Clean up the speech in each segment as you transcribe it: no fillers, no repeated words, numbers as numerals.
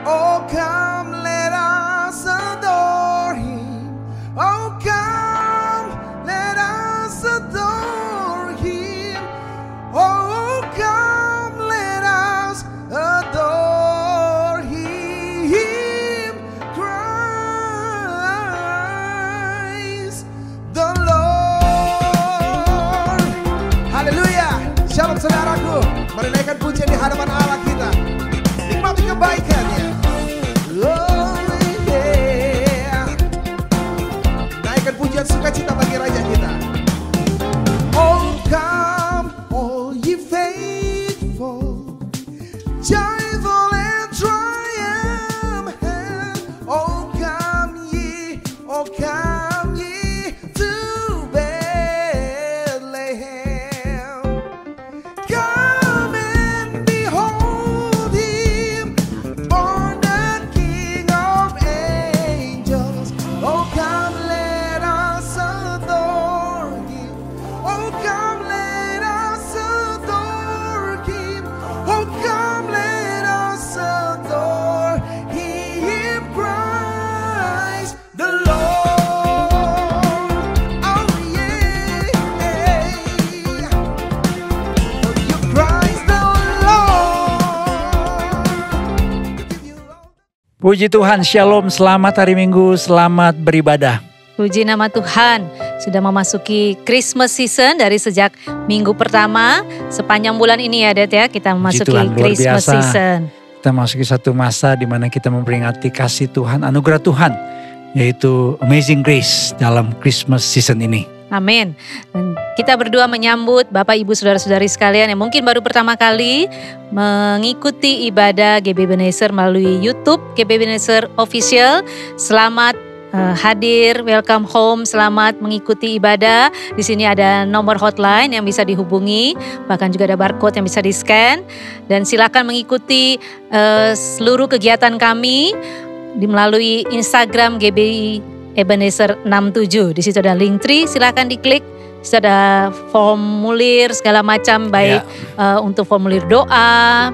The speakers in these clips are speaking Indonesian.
Oh, come, let us adore Him. Oh, come, let us adore Him. Oh, come, let us adore Him. Christ the Lord. Haleluya. Shalom saudaraku. Mari naikkan pujian di hadapan Allah kita. Nikmati kebaikannya. Oh yeah. Naikkan pujian sukacita bagi Raja kita. Oh come, all ye faithful, joyful and triumphant. Oh come ye to Bethlehem. Come and behold Him, born the King of angels. Oh come, let us adore Him. Oh come, let us adore Him. Oh come, let us adore Him, Christ the Lord. Oh yeah, for you Christ the Lord. Puji Tuhan, Shalom, selamat hari Minggu, selamat beribadah. Puji nama Tuhan, sudah memasuki Christmas season dari sejak minggu pertama. Sepanjang bulan ini ya Det ya, kita memasuki Tuhan, luar Christmas biasa. season. Kita memasuki satu masa di mana kita memperingati kasih Tuhan, anugerah Tuhan, yaitu Amazing Grace dalam Christmas season ini. Amin. Dan kita berdua menyambut Bapak Ibu Saudara-saudari sekalian yang mungkin baru pertama kali mengikuti ibadah GB Ebenezer melalui YouTube GB Ebenezer Official. Selamat hadir, welcome home, selamat mengikuti ibadah. Di sini ada nomor hotline yang bisa dihubungi, bahkan juga ada barcode yang bisa di-scan. Dan silakan mengikuti seluruh kegiatan kami melalui Instagram GBI Ebenezer 67. Di situ ada Linktree, silakan diklik. Di situ ada formulir segala macam, baik untuk formulir doa,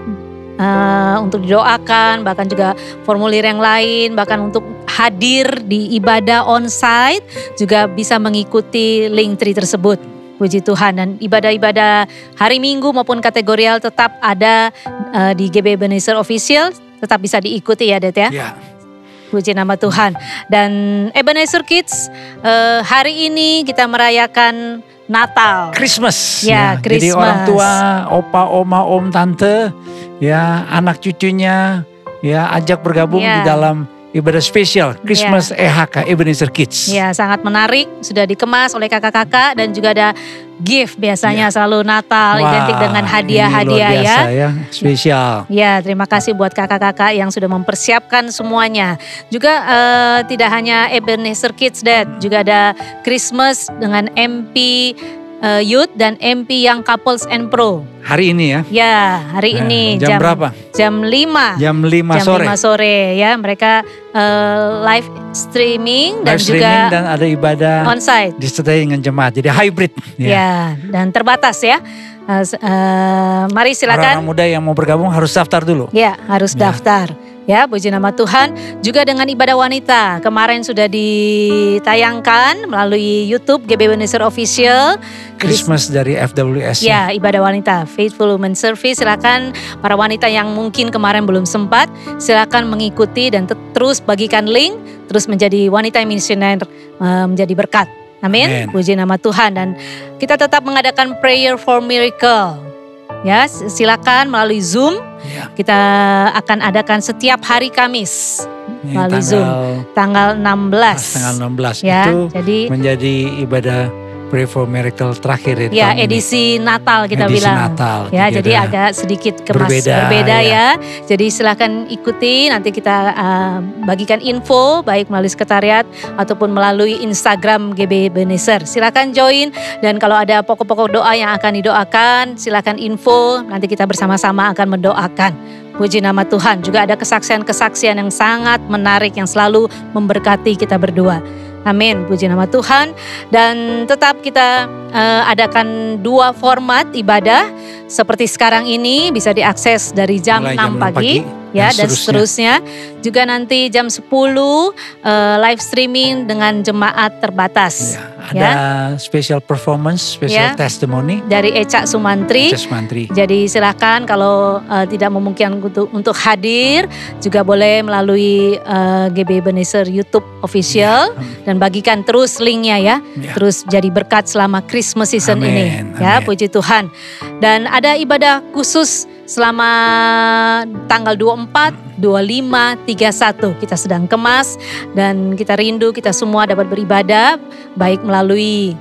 untuk didoakan, bahkan juga formulir yang lain, bahkan untuk hadir di ibadah onsite juga bisa mengikuti Linktree tersebut. Puji Tuhan, dan ibadah-ibadah hari Minggu maupun kategorial tetap ada di GB Ebenezer Official, tetap bisa diikuti ya Det ya. Ya. Puji nama Tuhan. Dan Ebenezer Kids, hari ini kita merayakan Natal. Christmas. Ya, Jadi Christmas. orang tua, opa, oma, om, tante, ya anak cucunya, ya ajak bergabung Ya. di dalam ibadah spesial Christmas EHK Ebenezer Kids. Ya, sangat menarik, sudah dikemas oleh kakak-kakak dan juga ada gift biasanya selalu Natal Wah, identik dengan ini hadiah-hadiah luar biasa ya. Spesial. Ya, terima kasih buat kakak-kakak yang sudah mempersiapkan semuanya. Juga tidak hanya Ebenezer Kids Dad, juga ada Christmas dengan MP Youth dan MP yang Couples and Pro. Hari ini ya. Ya, hari ini jam berapa? Jam 5. Jam 5 sore. 5 sore ya, mereka live streaming dan Live streaming juga dan ada ibadah onsite. disertai dengan jemaat. Jadi hybrid. Ya, dan terbatas ya. Mari silakan. Orang muda yang mau bergabung harus daftar dulu. Ya, harus daftar. Ya, puji nama Tuhan. Juga dengan ibadah wanita. Kemarin sudah ditayangkan melalui YouTube GB Ebenezer Official. Christmas dari FWS. Ya, ibadah wanita, Faithful Women Service. Silakan para wanita yang mungkin kemarin belum sempat, silakan mengikuti dan terus bagikan link, terus menjadi wanita misioner, menjadi berkat. Amin. Puji nama Tuhan. Dan kita tetap mengadakan prayer for miracle. Ya, silakan melalui Zoom. Ya. Kita akan adakan setiap hari Kamis Ini melalui Zoom tanggal 16. Tanggal 16 Ya, itu jadi menjadi ibadah Pray for Miracle terakhir ya, tahun edisi ini. Natal kita Edisi bilang. Natal. Ya, jadi agak sedikit berbeda ya. Jadi silakan ikuti, nanti kita bagikan info baik melalui sekretariat ataupun melalui Instagram GB Ebenezer. Silakan join, dan kalau ada pokok-pokok doa yang akan didoakan, silakan info, nanti kita bersama-sama akan mendoakan. Puji nama Tuhan. Juga ada kesaksian-kesaksian yang sangat menarik yang selalu memberkati kita berdua. Amin, puji nama Tuhan. Dan tetap kita adakan 2 format ibadah. Seperti sekarang ini bisa diakses dari jam Mulai 6 pagi ya dan seterusnya. Juga nanti jam 10 live streaming dengan jemaat terbatas. Ada special performance, special testimony dari Eca Sumantri. Jadi silakan kalau tidak memungkinkan untuk hadir juga boleh melalui GB Ebenezer YouTube official dan bagikan terus linknya ya. Terus jadi berkat selama Christmas season ini. Ya, puji Tuhan. Dan ada ibadah khusus selama tanggal 24, 25, 31 kita sedang kemas dan kita rindu kita semua dapat beribadah baik melalui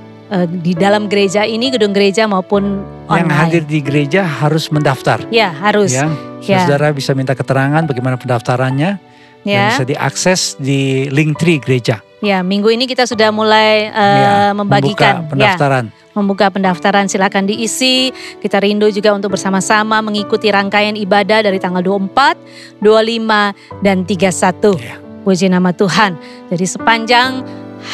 di dalam gereja ini, gedung gereja maupun online. Yang hadir di gereja harus mendaftar. Ya, harus. Saudara bisa minta keterangan bagaimana pendaftarannya dan bisa diakses di Linktree gereja. Ya, minggu ini kita sudah mulai membagikan pendaftaran. Membuka pendaftaran, silakan diisi. Kita rindu juga untuk bersama-sama mengikuti rangkaian ibadah dari tanggal 24, 25, dan 31. Puji nama Tuhan. Jadi sepanjang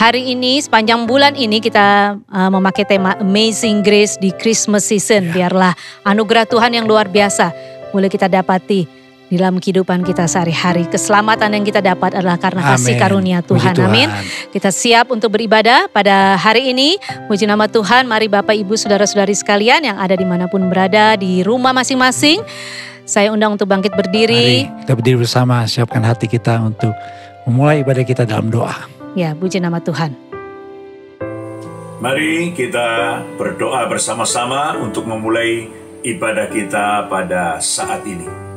hari ini, sepanjang bulan ini kita memakai tema Amazing Grace di Christmas season. Biarlah anugerah Tuhan yang luar biasa boleh kita dapati di dalam kehidupan kita sehari-hari. Keselamatan yang kita dapat adalah karena kasih karunia Tuhan. Amin. Kita siap untuk beribadah pada hari ini. Puji nama Tuhan. Mari Bapak Ibu Saudara-saudari sekalian yang ada dimanapun berada di rumah masing-masing. Saya undang untuk bangkit berdiri. Mari kita berdiri bersama, siapkan hati kita untuk memulai ibadah kita dalam doa. Ya, puji nama Tuhan. Mari kita berdoa bersama-sama untuk memulai ibadah kita pada saat ini.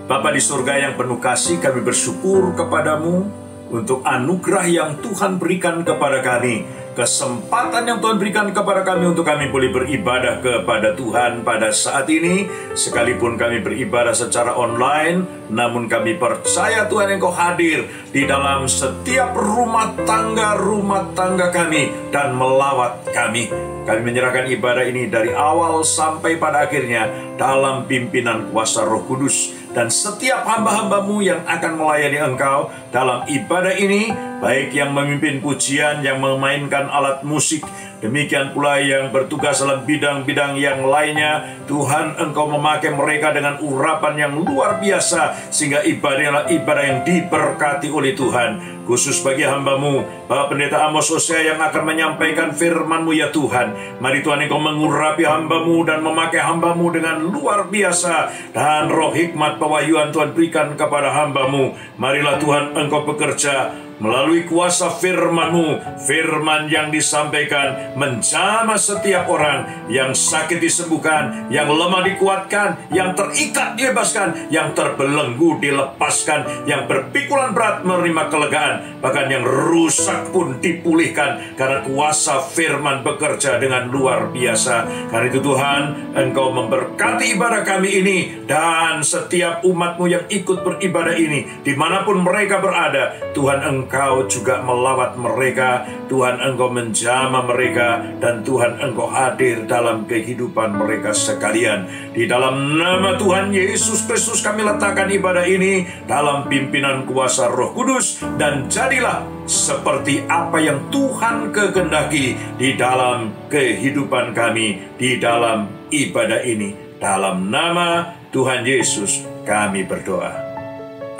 Bapa di surga yang penuh kasih, kami bersyukur kepadamu untuk anugerah yang Tuhan berikan kepada kami. Kesempatan yang Tuhan berikan kepada kami untuk kami boleh beribadah kepada Tuhan pada saat ini. Sekalipun kami beribadah secara online, namun kami percaya Tuhan Engkau hadir di dalam setiap rumah tangga kami dan melawat kami. Kami menyerahkan ibadah ini dari awal sampai pada akhirnya dalam pimpinan kuasa Roh Kudus. Dan setiap hamba-hambamu yang akan melayani Engkau dalam ibadah ini, baik yang memimpin pujian, yang memainkan alat musik, demikian pula yang bertugas dalam bidang-bidang yang lainnya, Tuhan Engkau memakai mereka dengan urapan yang luar biasa, sehingga ibadah yang diberkati oleh Tuhan. Khusus bagi hambamu, Bapak Pendeta Amos Hosea yang akan menyampaikan firman-Mu ya Tuhan. Mari Tuhan Engkau mengurapi hambamu dan memakai hambamu dengan luar biasa. Dan roh hikmat pewahyuan Tuhan berikan kepada hambamu. Marilah Tuhan Engkau bekerja melalui kuasa firman-Mu, firman yang disampaikan menjamah setiap orang, yang sakit disembuhkan, yang lemah dikuatkan, yang terikat dibebaskan, yang terbelenggu dilepaskan, yang berpikulan berat menerima kelegaan, bahkan yang rusak pun dipulihkan, karena kuasa firman bekerja dengan luar biasa. Karena itu Tuhan, Engkau memberkati ibadah kami ini, dan setiap umat-Mu yang ikut beribadah ini, dimanapun mereka berada, Tuhan Engkau juga melawat mereka, Tuhan Engkau menjamah mereka, dan Tuhan Engkau hadir dalam kehidupan mereka sekalian. Di dalam nama Tuhan Yesus Kristus kami letakkan ibadah ini dalam pimpinan kuasa Roh Kudus, dan jadilah seperti apa yang Tuhan kehendaki di dalam kehidupan kami, di dalam ibadah ini. Dalam nama Tuhan Yesus kami berdoa.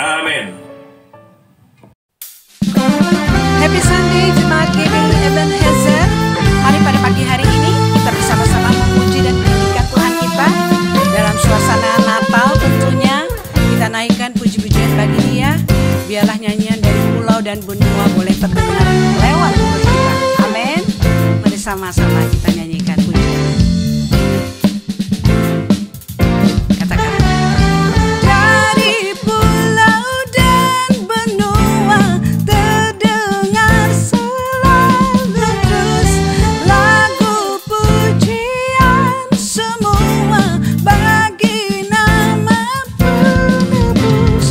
Amin. Happy Sunday Jemaat GB Ebenezer. Mari pada pagi hari ini kita bersama-sama memuji dan menyanyikan Tuhan kita dalam suasana Natal. Tentunya kita naikkan puji-pujian bagi Dia. Biarlah nyanyian dari pulau dan benua boleh terdengar lewat mulut kita. Amin. Mari sama-sama kita nyanyikan pujian. Katakan. Dari pulau dan benua terdengar selalu terus lagu pujian semua bagi nama penebus-Mu.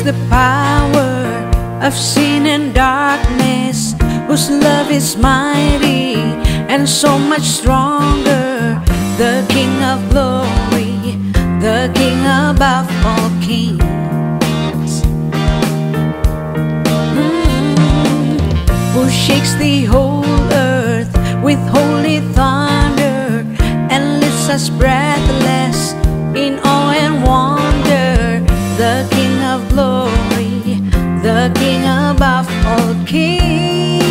the power of sin and darkness, whose love is mighty and so much stronger. The King of glory, the King above all kings, who shakes the whole earth with holy thunder and lifts us breathless in awe and wonder. The King of glory, the King above all kings.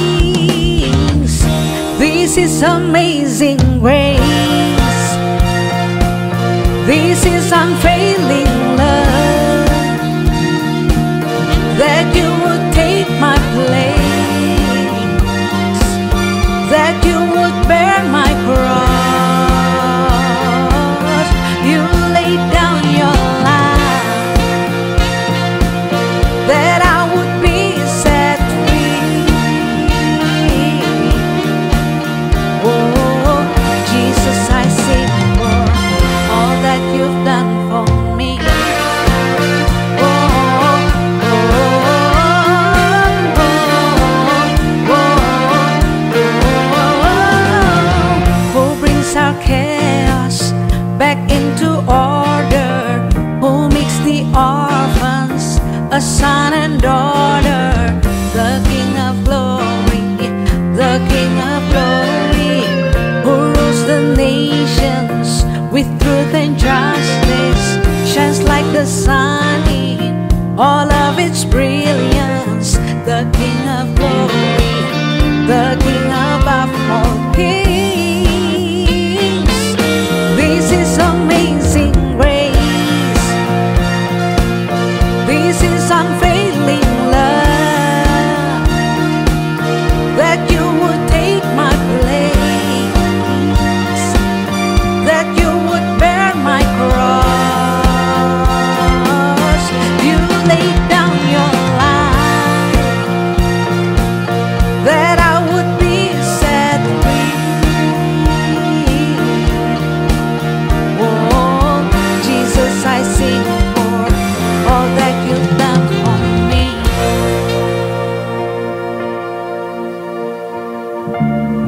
This is amazing grace. This is unfailing love, that you would take my place, that you would bear my cross. You laid down your life, that I would be set free. Oh, Jesus, I sing for all that you've done for me. Oh, oh, oh, oh, who brings our chaos back into order, who makes the orphans a son and daughter. The King of glory, the King of glory, who rules the nations with truth and justice, shines like the sun in all of its brilliance. The King of glory, the King above all kings. This is amazing grace. This is unfailing love, that you would take my place, that you would bear my cross. You laid down your life, that I would be set free. Oh, Jesus, I sing for all that you've done for me.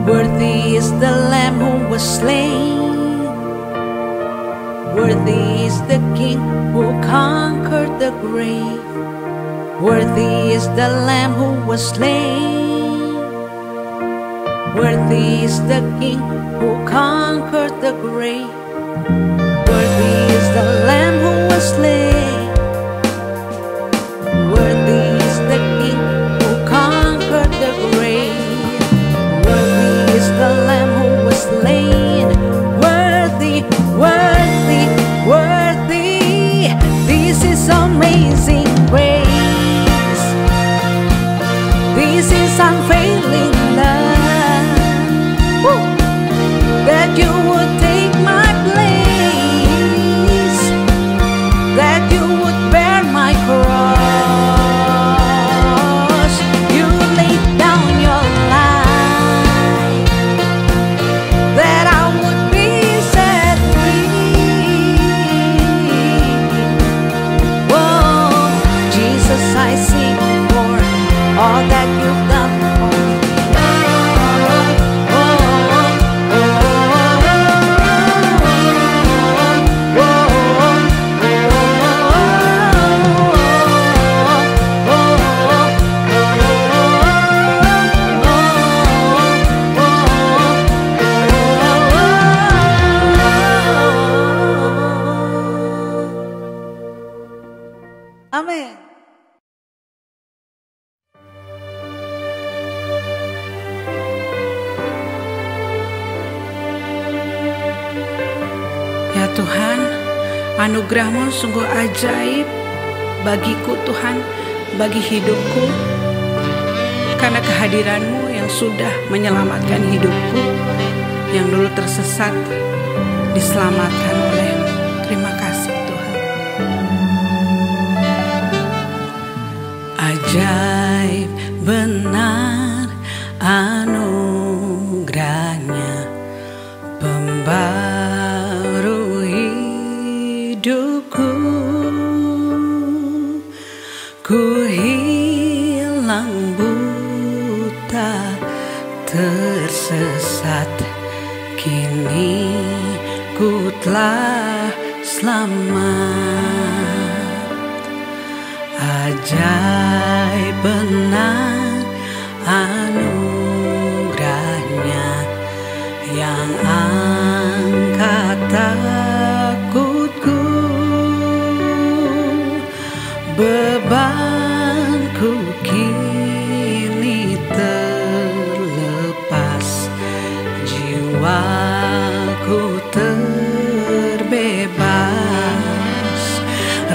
Worthy is the Lamb who was slain. Worthy is the King who conquered the grave. Worthy is the Lamb who was slain. Worthy is the King who conquered the grave. Worthy is the Lamb who was slain. Worthy is the King who conquered the grave. Worthy is the Lamb who was slain. Worthy, worthy, worthy. This is amazing grace. This is unfailing love. Woo. That you would take my place, that you would bear my cross. You laid down your life, that I would be set free. Oh, Jesus, I sing for all that you've done for me. Amin. Ya Tuhan, anugerah-Mu sungguh ajaib bagiku Tuhan, bagi hidupku. Karena kehadiran-Mu yang sudah menyelamatkan hidupku, yang dulu tersesat, diselamatkan oleh-Mu. Terima kasih Tuhan. Ajaib benar anugerahnya, pembaru hidupku. Ku hilang buta, tersesat, kini ku telah selamat. Ajaib benar anugerahnya yang angkat takutku. Bebanku kini terlepas, jiwaku terbebas.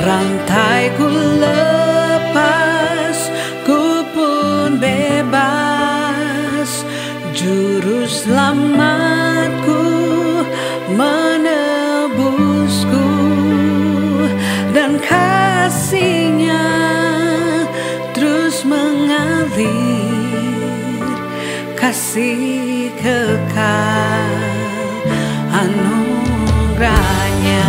Rantaiku lepas, ku pun bebas. Juru selamatku menebusku, dan kasih-Nya terus mengalir. Kasih kekal anugerah-Nya.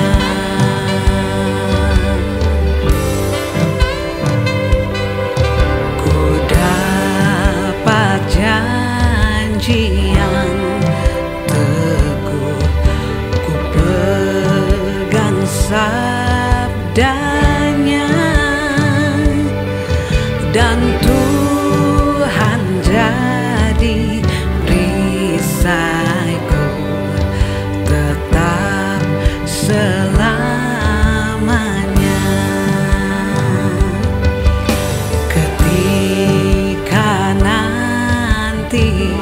Ku dapat janji yang teguh, ku pegang sabdanya, dan Tuhan jadi perisaiku tetap selamanya. Ketika nanti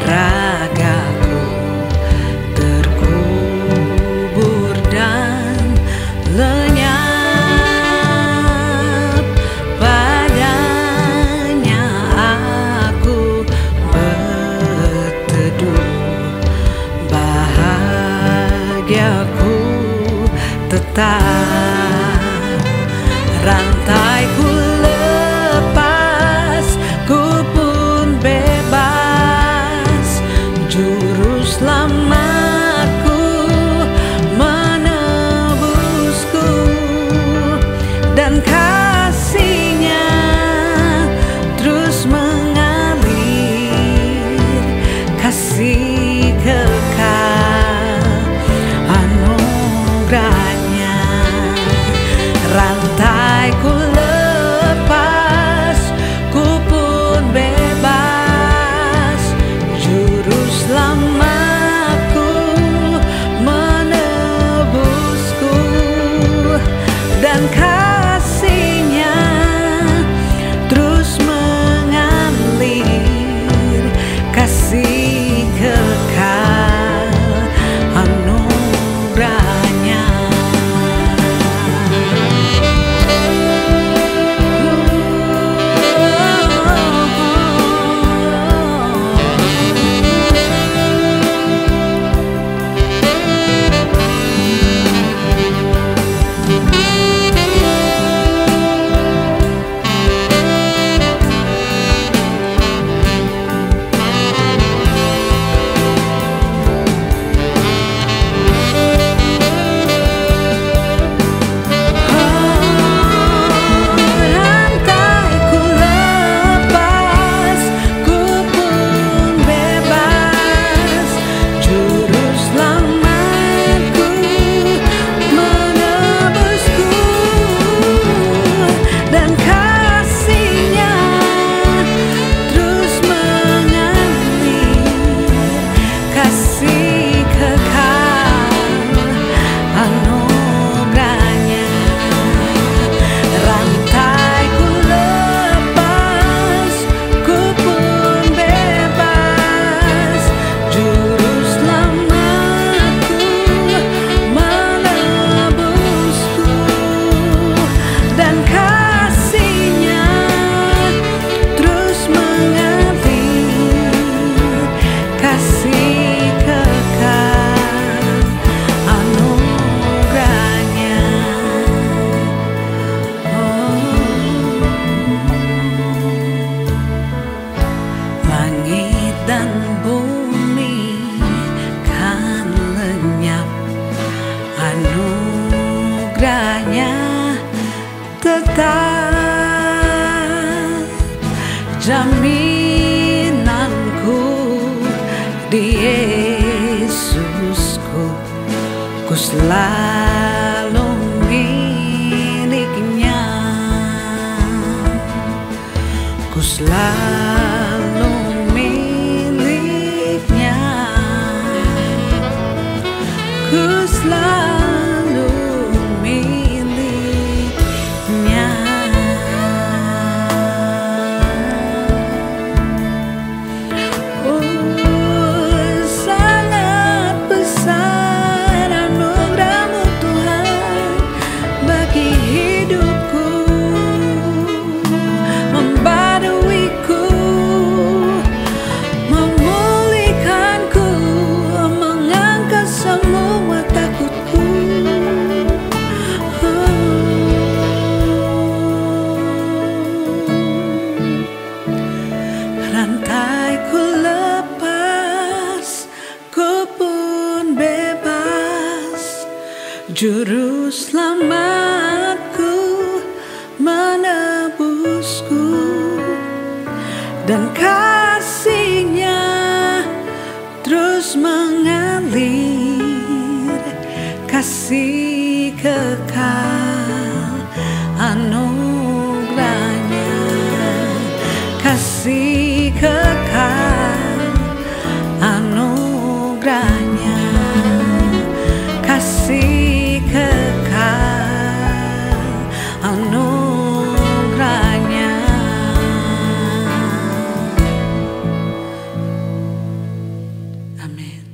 ragaku terkubur dan lenyap, padanya aku berteduh. Bahagiaku tetap. Rantaiku lepas, ku pun bebas. Juru selamatku menebusku, dan kasih-Nya terus mengalir. Kasih kekal anugerah-Nya. Rantaiku lepas, ku pun bebas. Juru selamatku menebusku, dan kasih-Nya terus mengalir. Kasih kekal anugerah-Nya. Rantaiku lepas, ku pun bebas. Juru selamatku menebusku, dan kasih-Nya terus mengalir. Kasih kekal anugerah-Nya. Rantaiku lepas, ku pun bebas. Juru selamatku menebusku, dan kasih-Nya terus mengalir. Kasih kekal anugerah-Nya. Langit dan bumi kan lenyap, anugerah-Nya tetap. jaminanku di Yesusku, ku selalu miliknya, ku selalu miliknya, ku selalu miliknya. Sangat besar anugerah-Mu Tuhan bagi hidupku, membaruiku, memulihkanku, mengangkat semua takutku. Rantaiku lepas, ku pun bebas, juru selamatku menebusku, dan kasih-Nya terus mengalir, kasih kekal anugerah-Nya, kasih kekal anugerah-Nya, kasih kekal anugerah-Nya. Amin.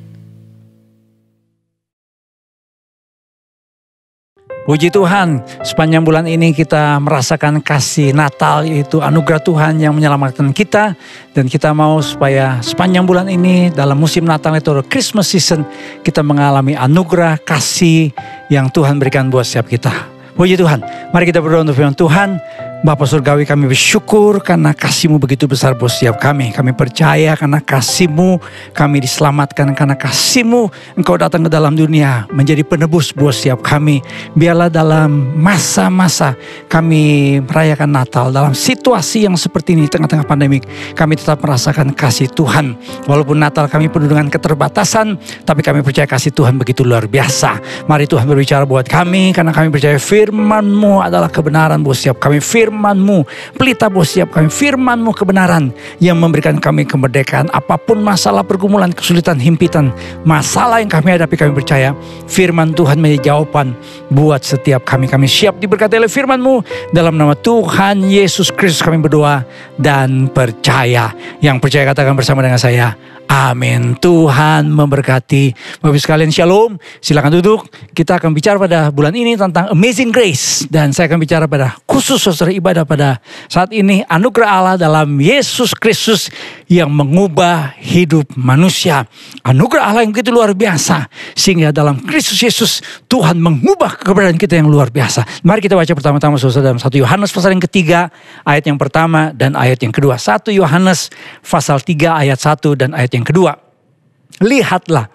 Puji Tuhan, sepanjang bulan ini kita merasakan kasih Natal, yaitu anugerah Tuhan yang menyelamatkan kita. Dan kita mau supaya sepanjang bulan ini dalam musim Natal itu Christmas season, kita mengalami anugerah kasih yang Tuhan berikan buat setiap kita. Puji Tuhan, mari kita berdoa untuk firman Tuhan. Bapa Surgawi, kami bersyukur karena kasih-Mu begitu besar buat setiap kami. Kami percaya karena kasih-Mu kami diselamatkan, karena kasih-Mu Engkau datang ke dalam dunia menjadi penebus buat setiap kami. Biarlah dalam masa-masa kami merayakan Natal, dalam situasi yang seperti ini tengah-tengah pandemik, kami tetap merasakan kasih Tuhan. Walaupun Natal kami penuh dengan keterbatasan, tapi kami percaya kasih Tuhan begitu luar biasa. Mari Tuhan berbicara buat kami, karena kami percaya firman-Mu adalah kebenaran buat setiap kami. Firman-Mu pelita buat setiap kami. Firman-Mu kebenaran yang memberikan kami kemerdekaan. Apapun masalah, pergumulan, kesulitan, himpitan, masalah yang kami hadapi, kami percaya firman Tuhan menjadi jawaban buat setiap kami. Kami siap diberkati oleh firman-Mu. Dalam nama Tuhan Yesus Kristus kami berdoa dan percaya. Yang percaya katakan bersama dengan saya, amin. Tuhan memberkati. Bapak sekalian, shalom. Silakan duduk. Kita akan bicara pada bulan ini tentang Amazing Grace. Dan saya akan bicara pada khusus saudara ibadah pada saat ini, anugerah Allah dalam Yesus Kristus yang mengubah hidup manusia. Anugerah Allah yang begitu luar biasa, sehingga dalam Kristus Yesus Tuhan mengubah keberadaan kita yang luar biasa. Mari kita baca pertama-tama saudara dalam 1 Yohanes pasal yang ketiga, ayat yang pertama dan ayat yang kedua. 1 Yohanes pasal 3 ayat 1 dan ayat yang kedua. Lihatlah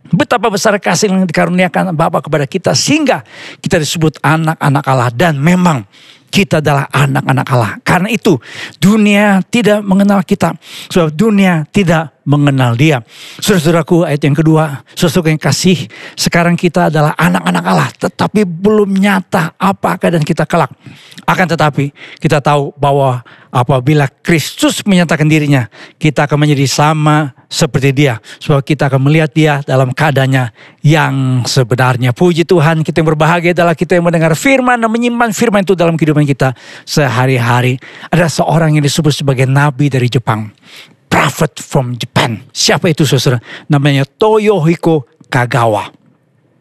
betapa besar kasih yang dikaruniakan Bapa kepada kita, sehingga kita disebut anak-anak Allah. Dan memang kita adalah anak-anak Allah. Karena itu dunia tidak mengenal kita, sebab dunia tidak mengenal Dia. Saudara-saudaraku, ayat yang kedua, saudara yang kasih, sekarang kita adalah anak-anak Allah, tetapi belum nyata apa keadaan kita kelak. Akan tetapi kita tahu bahwa apabila Kristus menyatakan dirinya, kita akan menjadi sama seperti Dia, sebab kita akan melihat Dia dalam keadaannya yang sebenarnya. Puji Tuhan, kita yang berbahagia adalah kita yang mendengar firman dan menyimpan firman itu dalam kehidupan kita sehari-hari. Ada seorang yang disebut sebagai nabi dari Jepang, prophet from Japan. Siapa itu saudara? Namanya Toyohiko Kagawa.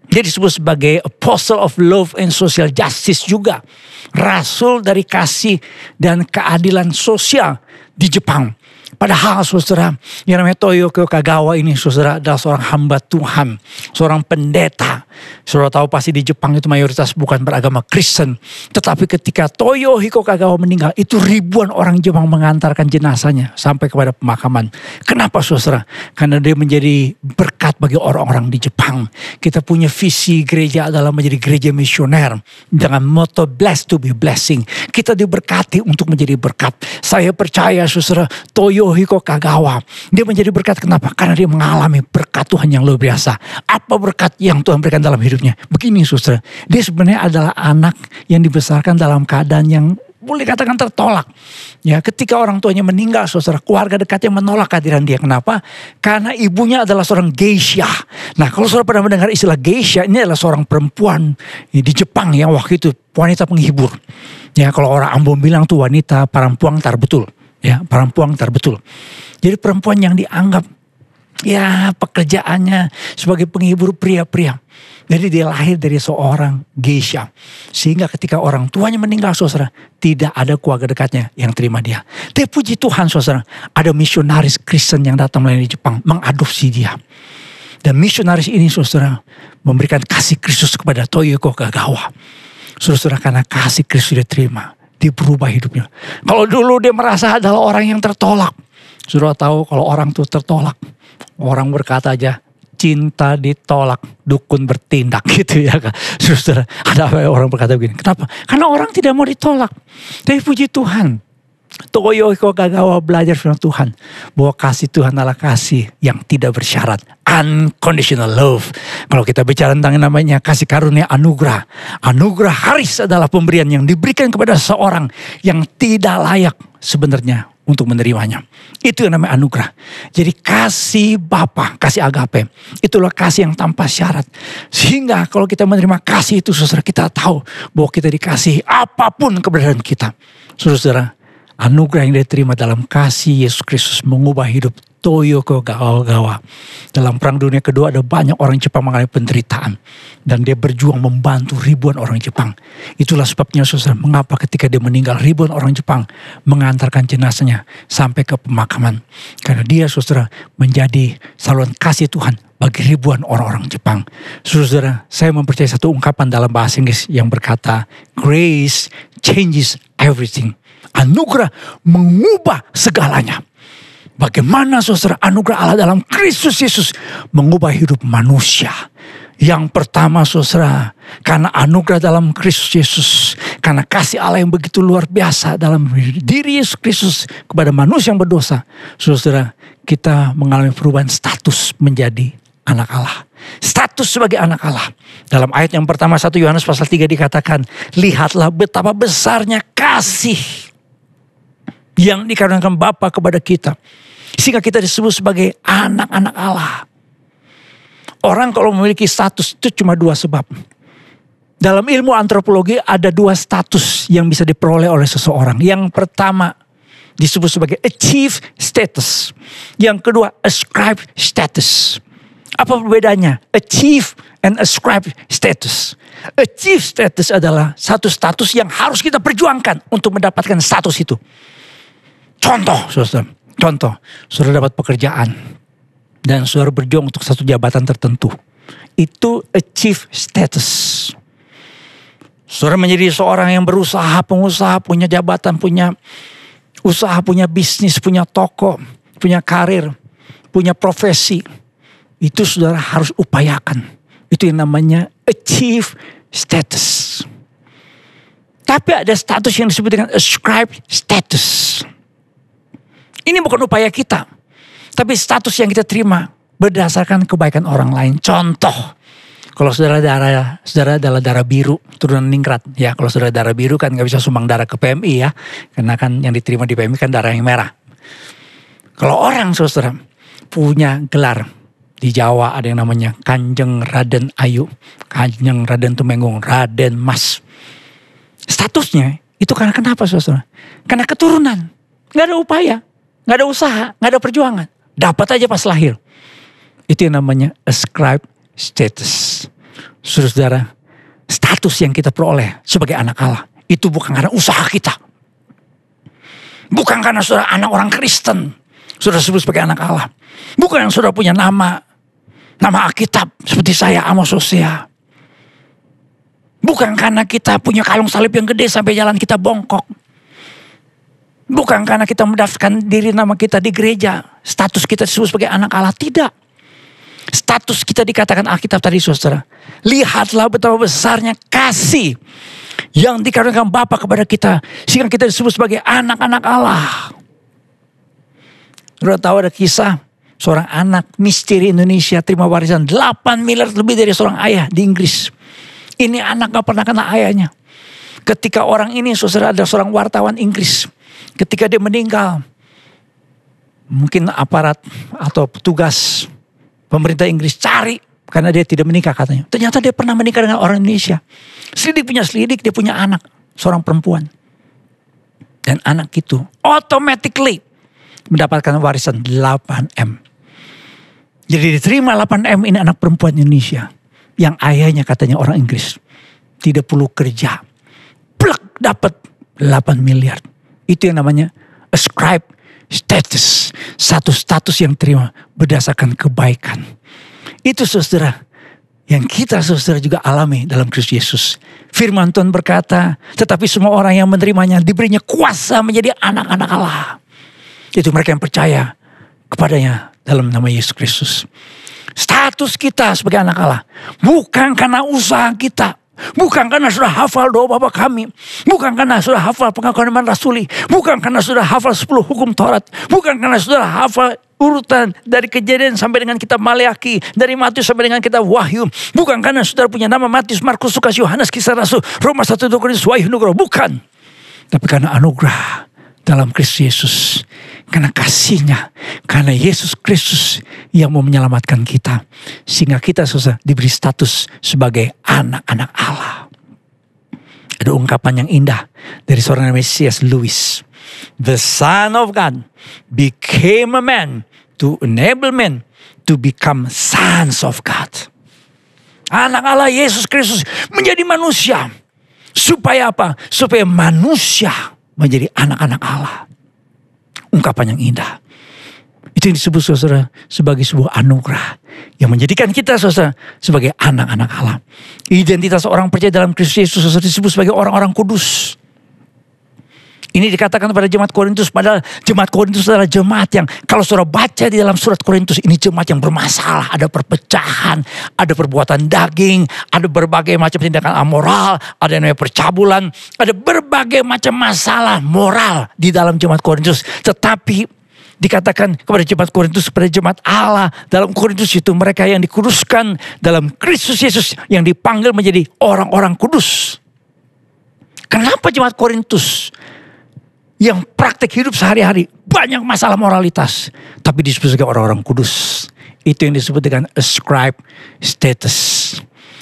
Dia disebut sebagai apostle of love and social justice juga. Rasul dari kasih dan keadilan sosial di Jepang. Padahal saudara, yang namanya Toyoko Kagawa ini saudara adalah seorang hamba Tuhan, seorang pendeta. Saudara tahu pasti di Jepang itu mayoritas bukan beragama Kristen. Tetapi ketika Toyohiko Kagawa meninggal, itu ribuan orang Jepang mengantarkan jenazahnya sampai kepada pemakaman. Kenapa saudara? Karena dia menjadi berkat bagi orang-orang di Jepang. Kita punya visi gereja adalah menjadi gereja misioner dengan motto blessed to be blessing. Kita diberkati untuk menjadi berkat. Saya percaya saudara, Toyohiko Kagawa, dia menjadi berkat. Kenapa? Karena dia mengalami berkat Tuhan yang luar biasa. Apa berkat yang Tuhan berikan dalam hidupnya? Begini saudara, dia sebenarnya adalah anak yang dibesarkan dalam keadaan yang boleh katakan tertolak. Ya, ketika orang tuanya meninggal, saudara, keluarga dekatnya menolak kehadiran dia. Kenapa? Karena ibunya adalah seorang geisha. Nah, kalau saudara pernah mendengar istilah geisha, ini adalah seorang perempuan di Jepang yang waktu itu wanita penghibur. Ya, kalau orang Ambon bilang tuh wanita parampuang tarbetul. Ya, parampuang tarbetul. Jadi perempuan yang dianggap ya pekerjaannya sebagai penghibur pria-pria. Jadi dia lahir dari seorang geisha. Sehingga ketika orang tuanya meninggal saudara, tidak ada keluarga dekatnya yang terima dia. Tapi puji Tuhan saudara, ada misionaris Kristen yang datang melayani di Jepang, mengadopsi dia. Dan misionaris ini saudara memberikan kasih Kristus kepada Toyohiko Kagawa. Saudara, karena kasih Kristus dia terima, dia berubah hidupnya. Kalau dulu dia merasa adalah orang yang tertolak. Saudara tahu kalau orang itu tertolak, orang berkata aja, cinta ditolak, dukun bertindak gitu ya kan. Saudara, ada orang berkata begini, kenapa? Karena orang tidak mau ditolak. Tapi puji Tuhan, Toyohiko Kagawa belajar firman Tuhan bahwa kasih Tuhan adalah kasih yang tidak bersyarat, unconditional love. Kalau kita bicara tentang namanya kasih karunia anugerah, anugerah haris adalah pemberian yang diberikan kepada seorang yang tidak layak sebenarnya untuk menerimanya. Itu yang namanya anugerah. Jadi kasih Bapa, kasih agape, itulah kasih yang tanpa syarat. Sehingga kalau kita menerima kasih itu saudara, kita tahu bahwa kita dikasih apapun keberadaan kita. Saudara, anugerah yang diterima dalam kasih Yesus Kristus mengubah hidup Toyohiko Kagawa. Dalam Perang Dunia Kedua ada banyak orang Jepang mengalami penderitaan. Dan dia berjuang membantu ribuan orang Jepang. Itulah sebabnya saudara, mengapa ketika dia meninggal ribuan orang Jepang mengantarkan jenazahnya sampai ke pemakaman. Karena dia saudara menjadi saluran kasih Tuhan bagi ribuan orang-orang Jepang. Saudara, saya mempercayai satu ungkapan dalam bahasa Inggris yang berkata, grace changes everything. Anugerah mengubah segalanya. Bagaimana saudara anugerah Allah dalam Kristus Yesus mengubah hidup manusia. Yang pertama saudara, karena anugerah dalam Kristus Yesus, karena kasih Allah yang begitu luar biasa dalam diri Yesus Kristus kepada manusia yang berdosa, saudara, kita mengalami perubahan status menjadi anak Allah. Status sebagai anak Allah. Dalam ayat yang pertama 1 Yohanes pasal 3 dikatakan, lihatlah betapa besarnya kasih yang dikaruniakan Bapa kepada kita, sehingga kita disebut sebagai anak-anak Allah. Orang kalau memiliki status itu cuma dua sebab. Dalam ilmu antropologi ada dua status yang bisa diperoleh oleh seseorang. Yang pertama disebut sebagai achieve status. Yang kedua ascribe status. Apa perbedaannya? Achieve and ascribe status. Achieve status adalah satu status yang harus kita perjuangkan untuk mendapatkan status itu. Contoh, saudara dapat pekerjaan dan saudara berjuang untuk satu jabatan tertentu. Itu achieve status. Saudara menjadi seorang yang berusaha, pengusaha, punya jabatan, punya usaha, punya bisnis, punya toko, punya karir, punya profesi. Itu saudara harus upayakan. Itu yang namanya achieve status. Tapi ada status yang disebut dengan ascribe status. Ini bukan upaya kita, tapi status yang kita terima berdasarkan kebaikan orang lain. Contoh, kalau saudara adalah darah biru, turunan ningrat. Ya, kalau saudara darah biru kan gak bisa sumbang darah ke PMI ya. Karena kan yang diterima di PMI kan darah yang merah. Kalau orang saudara punya gelar, di Jawa ada yang namanya Kanjeng Raden Ayu, Kanjeng Raden Tumenggung, Raden Mas. Statusnya itu karena kenapa saudara? Karena keturunan, gak ada upaya. Gak ada usaha, gak ada perjuangan. Dapat aja pas lahir. Itu yang namanya ascribe status. Saudara, status yang kita peroleh sebagai anak Allah. Itu bukan karena usaha kita. Bukan karena saudara anak orang Kristen. Saudara disebut sebagai anak Allah. Bukan saudara punya nama Alkitab seperti saya, Amos Hosea. Bukan karena kita punya kalung salib yang gede sampai jalan kita bongkok. Bukan karena kita mendaftarkan diri nama kita di gereja, status kita disebut sebagai anak Allah. Tidak. Status kita dikatakan Alkitab tadi saudara. Lihatlah betapa besarnya kasih yang dikaruniakan Bapa kepada kita. Sehingga kita disebut sebagai anak-anak Allah. Saudara tahu ada kisah seorang anak misteri Indonesia terima warisan 8 miliar lebih dari seorang ayah di Inggris. Ini anak gak pernah kena ayahnya. Ketika orang ini saudara ada seorang wartawan Inggris. Ketika dia meninggal. Mungkin aparat atau petugas pemerintah Inggris cari. Karena dia tidak menikah katanya. Ternyata dia pernah menikah dengan orang Indonesia. Selidik punya selidik, dia punya anak. Seorang perempuan. Dan anak itu automatically mendapatkan warisan 8M. Jadi diterima 8M ini anak perempuan Indonesia. Yang ayahnya katanya orang Inggris. Tidak perlu kerja. Plek dapat 8 miliar. Itu yang namanya ascribe status. Satu status yang terima berdasarkan kebaikan. Itu saudara yang kita saudara juga alami dalam Kristus Yesus. Firman Tuhan berkata, tetapi semua orang yang menerimanya diberinya kuasa menjadi anak-anak Allah. Itu mereka yang percaya kepadanya dalam nama Yesus Kristus. Status kita sebagai anak Allah bukan karena usaha kita. Bukan karena sudah hafal doa Bapa kami. Bukan karena sudah hafal pengakuan iman rasuli. Bukan karena sudah hafal 10 hukum Taurat. Bukan karena sudah hafal urutan dari Kejadian sampai dengan kitab Maleakhi. Dari Matius sampai dengan kitab Wahyu. Bukan karena saudara punya nama Matius, Markus, Lukas, Yohanes, Kisah Rasul, Roma 1, 2 Korintus, Wahyu, Nugroho. Bukan. Tapi karena anugerah dalam Kristus Yesus. Karena kasihnya. Karena Yesus Kristus yang mau menyelamatkan kita. Sehingga kita saudara diberi status sebagai anak-anak Allah. Ada ungkapan yang indah dari seorang namanya C.S. Lewis. The Son of God became a man to enable men to become sons of God. Anak Allah Yesus Kristus menjadi manusia. Supaya apa? Supaya manusia menjadi anak-anak Allah. Ungkapan yang indah. Itu yang disebut saudara sebagai sebuah anugerah. Yang menjadikan kita saudara sebagai anak-anak Allah. Identitas orang percaya dalam Kristus Yesus saudara disebut sebagai orang-orang kudus. Ini dikatakan pada jemaat Korintus. Padahal jemaat Korintus adalah jemaat yang kalau saudara baca di dalam surat Korintus. Ini jemaat yang bermasalah. Ada perpecahan. Ada perbuatan daging. Ada berbagai macam tindakan amoral. Ada yang namanya percabulan. Ada berbagai macam masalah moral di dalam jemaat Korintus. Tetapi dikatakan kepada jemaat Korintus. Kepada jemaat Allah. Dalam Korintus itu mereka yang dikuduskan dalam Kristus Yesus. Yang dipanggil menjadi orang-orang kudus. Kenapa jemaat Korintus yang praktek hidup sehari-hari banyak masalah moralitas, tapi disebut sebagai orang-orang kudus? Itu yang disebut dengan ascribe status.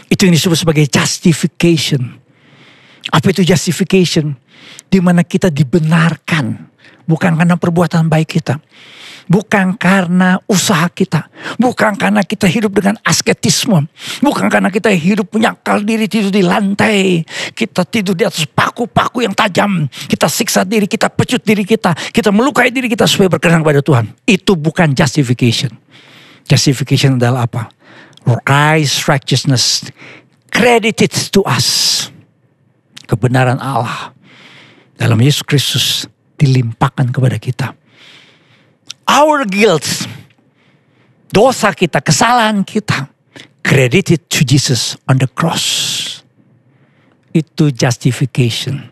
Itu yang disebut sebagai justification. Apa itu justification? Di mana kita dibenarkan bukan karena perbuatan baik kita, bukan karena usaha kita, bukan karena kita hidup dengan asketisme, bukan karena kita hidup menyangkal diri tidur di lantai, kita tidur di atas paku-paku yang tajam, kita siksa diri, kita pecut diri kita melukai diri kita supaya berkenan kepada Tuhan. Itu bukan justification. Justification adalah apa? Christ's righteousness credited to us. Kebenaran Allah dalam Yesus Kristus dilimpahkan kepada kita. Our guilt, dosa kita, kesalahan kita, credited to Jesus on the cross. Itu justification.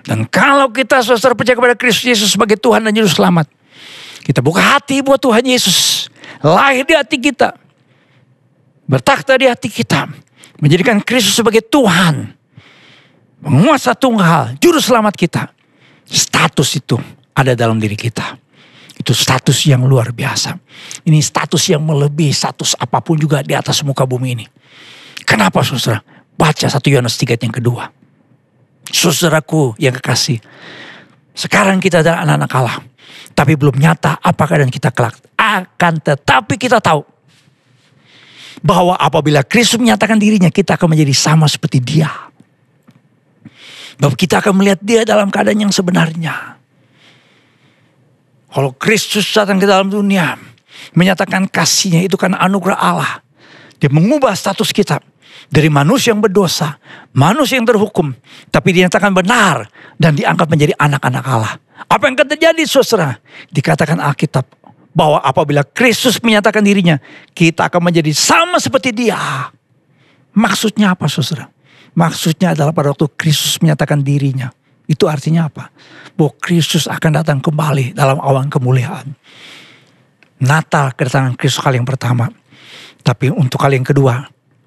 Dan kalau kita saudara percaya kepada Kristus Yesus sebagai Tuhan dan Juru Selamat, kita buka hati buat Tuhan Yesus, lahir di hati kita, bertakhta di hati kita, menjadikan Kristus sebagai Tuhan, penguasa tunggal, Juru Selamat kita. Status itu ada dalam diri kita. Itu status yang luar biasa. Ini status yang melebihi status apapun juga di atas muka bumi ini. Kenapa saudara? Baca 1 Yohanes 3 yang kedua. Saudaraku yang kekasih, sekarang kita adalah anak-anak Allah, tapi belum nyata apa keadaan kita kelak. Akan tetapi kita tahu bahwa apabila Kristus menyatakan dirinya, kita akan menjadi sama seperti Dia. Bahwa kita akan melihat Dia dalam keadaan yang sebenarnya. Kalau Kristus datang ke dalam dunia, menyatakan kasihnya itu kan anugerah Allah. Dia mengubah status kita dari manusia yang berdosa, manusia yang terhukum, tapi dinyatakan benar dan diangkat menjadi anak-anak Allah. Apa yang akan terjadi, saudara? Dikatakan Alkitab bahwa apabila Kristus menyatakan dirinya, kita akan menjadi sama seperti Dia. Maksudnya apa, saudara? Maksudnya adalah pada waktu Kristus menyatakan dirinya, itu artinya apa? Bahwa Kristus akan datang kembali dalam awan kemuliaan. Natal kedatangan Kristus kali yang pertama. Tapi untuk kali yang kedua,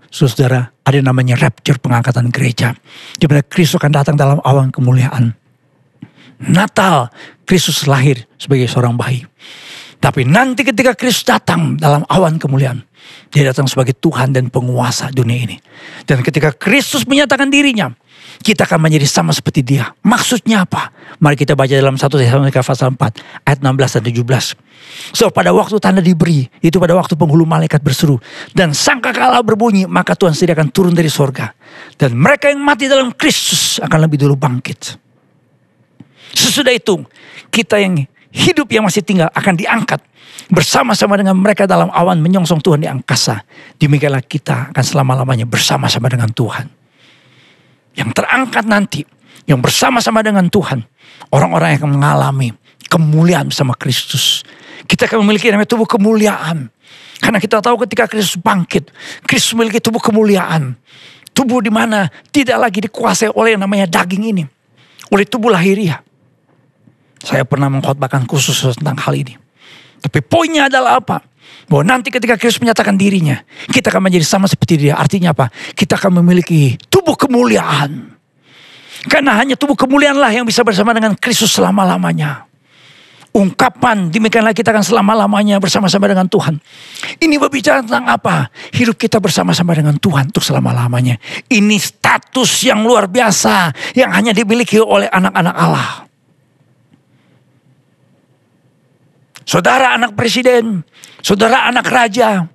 saudara, ada namanya rapture, pengangkatan gereja. Di mana Kristus akan datang dalam awan kemuliaan. Natal, Kristus lahir sebagai seorang bayi. Tapi nanti ketika Kristus datang dalam awan kemuliaan, Dia datang sebagai Tuhan dan penguasa dunia ini. Dan ketika Kristus menyatakan dirinya, kita akan menjadi sama seperti Dia. Maksudnya apa? Mari kita baca dalam 1 Tesalonika pasal 4 ayat 16 dan 17. So pada waktu tanda diberi, itu pada waktu penghulu malaikat berseru dan sangkakala berbunyi, maka Tuhan sendiri akan turun dari sorga. Dan mereka yang mati dalam Kristus akan lebih dulu bangkit. Sesudah itu, kita yang hidup yang masih tinggal akan diangkat bersama-sama dengan mereka dalam awan menyongsong Tuhan di angkasa. Demikianlah kita akan selama-lamanya bersama-sama dengan Tuhan. Yang terangkat nanti, yang bersama-sama dengan Tuhan, orang-orang yang akan mengalami kemuliaan bersama Kristus. Kita akan memiliki namanya tubuh kemuliaan. Karena kita tahu ketika Kristus bangkit, Kristus memiliki tubuh kemuliaan. Tubuh di mana tidak lagi dikuasai oleh yang namanya daging ini, oleh tubuh lahiriah. Saya pernah mengkhotbahkan khusus tentang hal ini. Tapi poinnya adalah apa? Bahwa nanti ketika Kristus menyatakan dirinya, kita akan menjadi sama seperti Dia. Artinya apa? Kita akan memiliki tubuh kemuliaan. Karena hanya tubuh kemuliaanlah yang bisa bersama dengan Kristus selama-lamanya. Ungkapan demikianlah kita akan selama-lamanya bersama-sama dengan Tuhan. Ini berbicara tentang apa? Hidup kita bersama-sama dengan Tuhan untuk selama-lamanya. Ini status yang luar biasa yang hanya dimiliki oleh anak-anak Allah. Saudara anak presiden, saudara anak raja,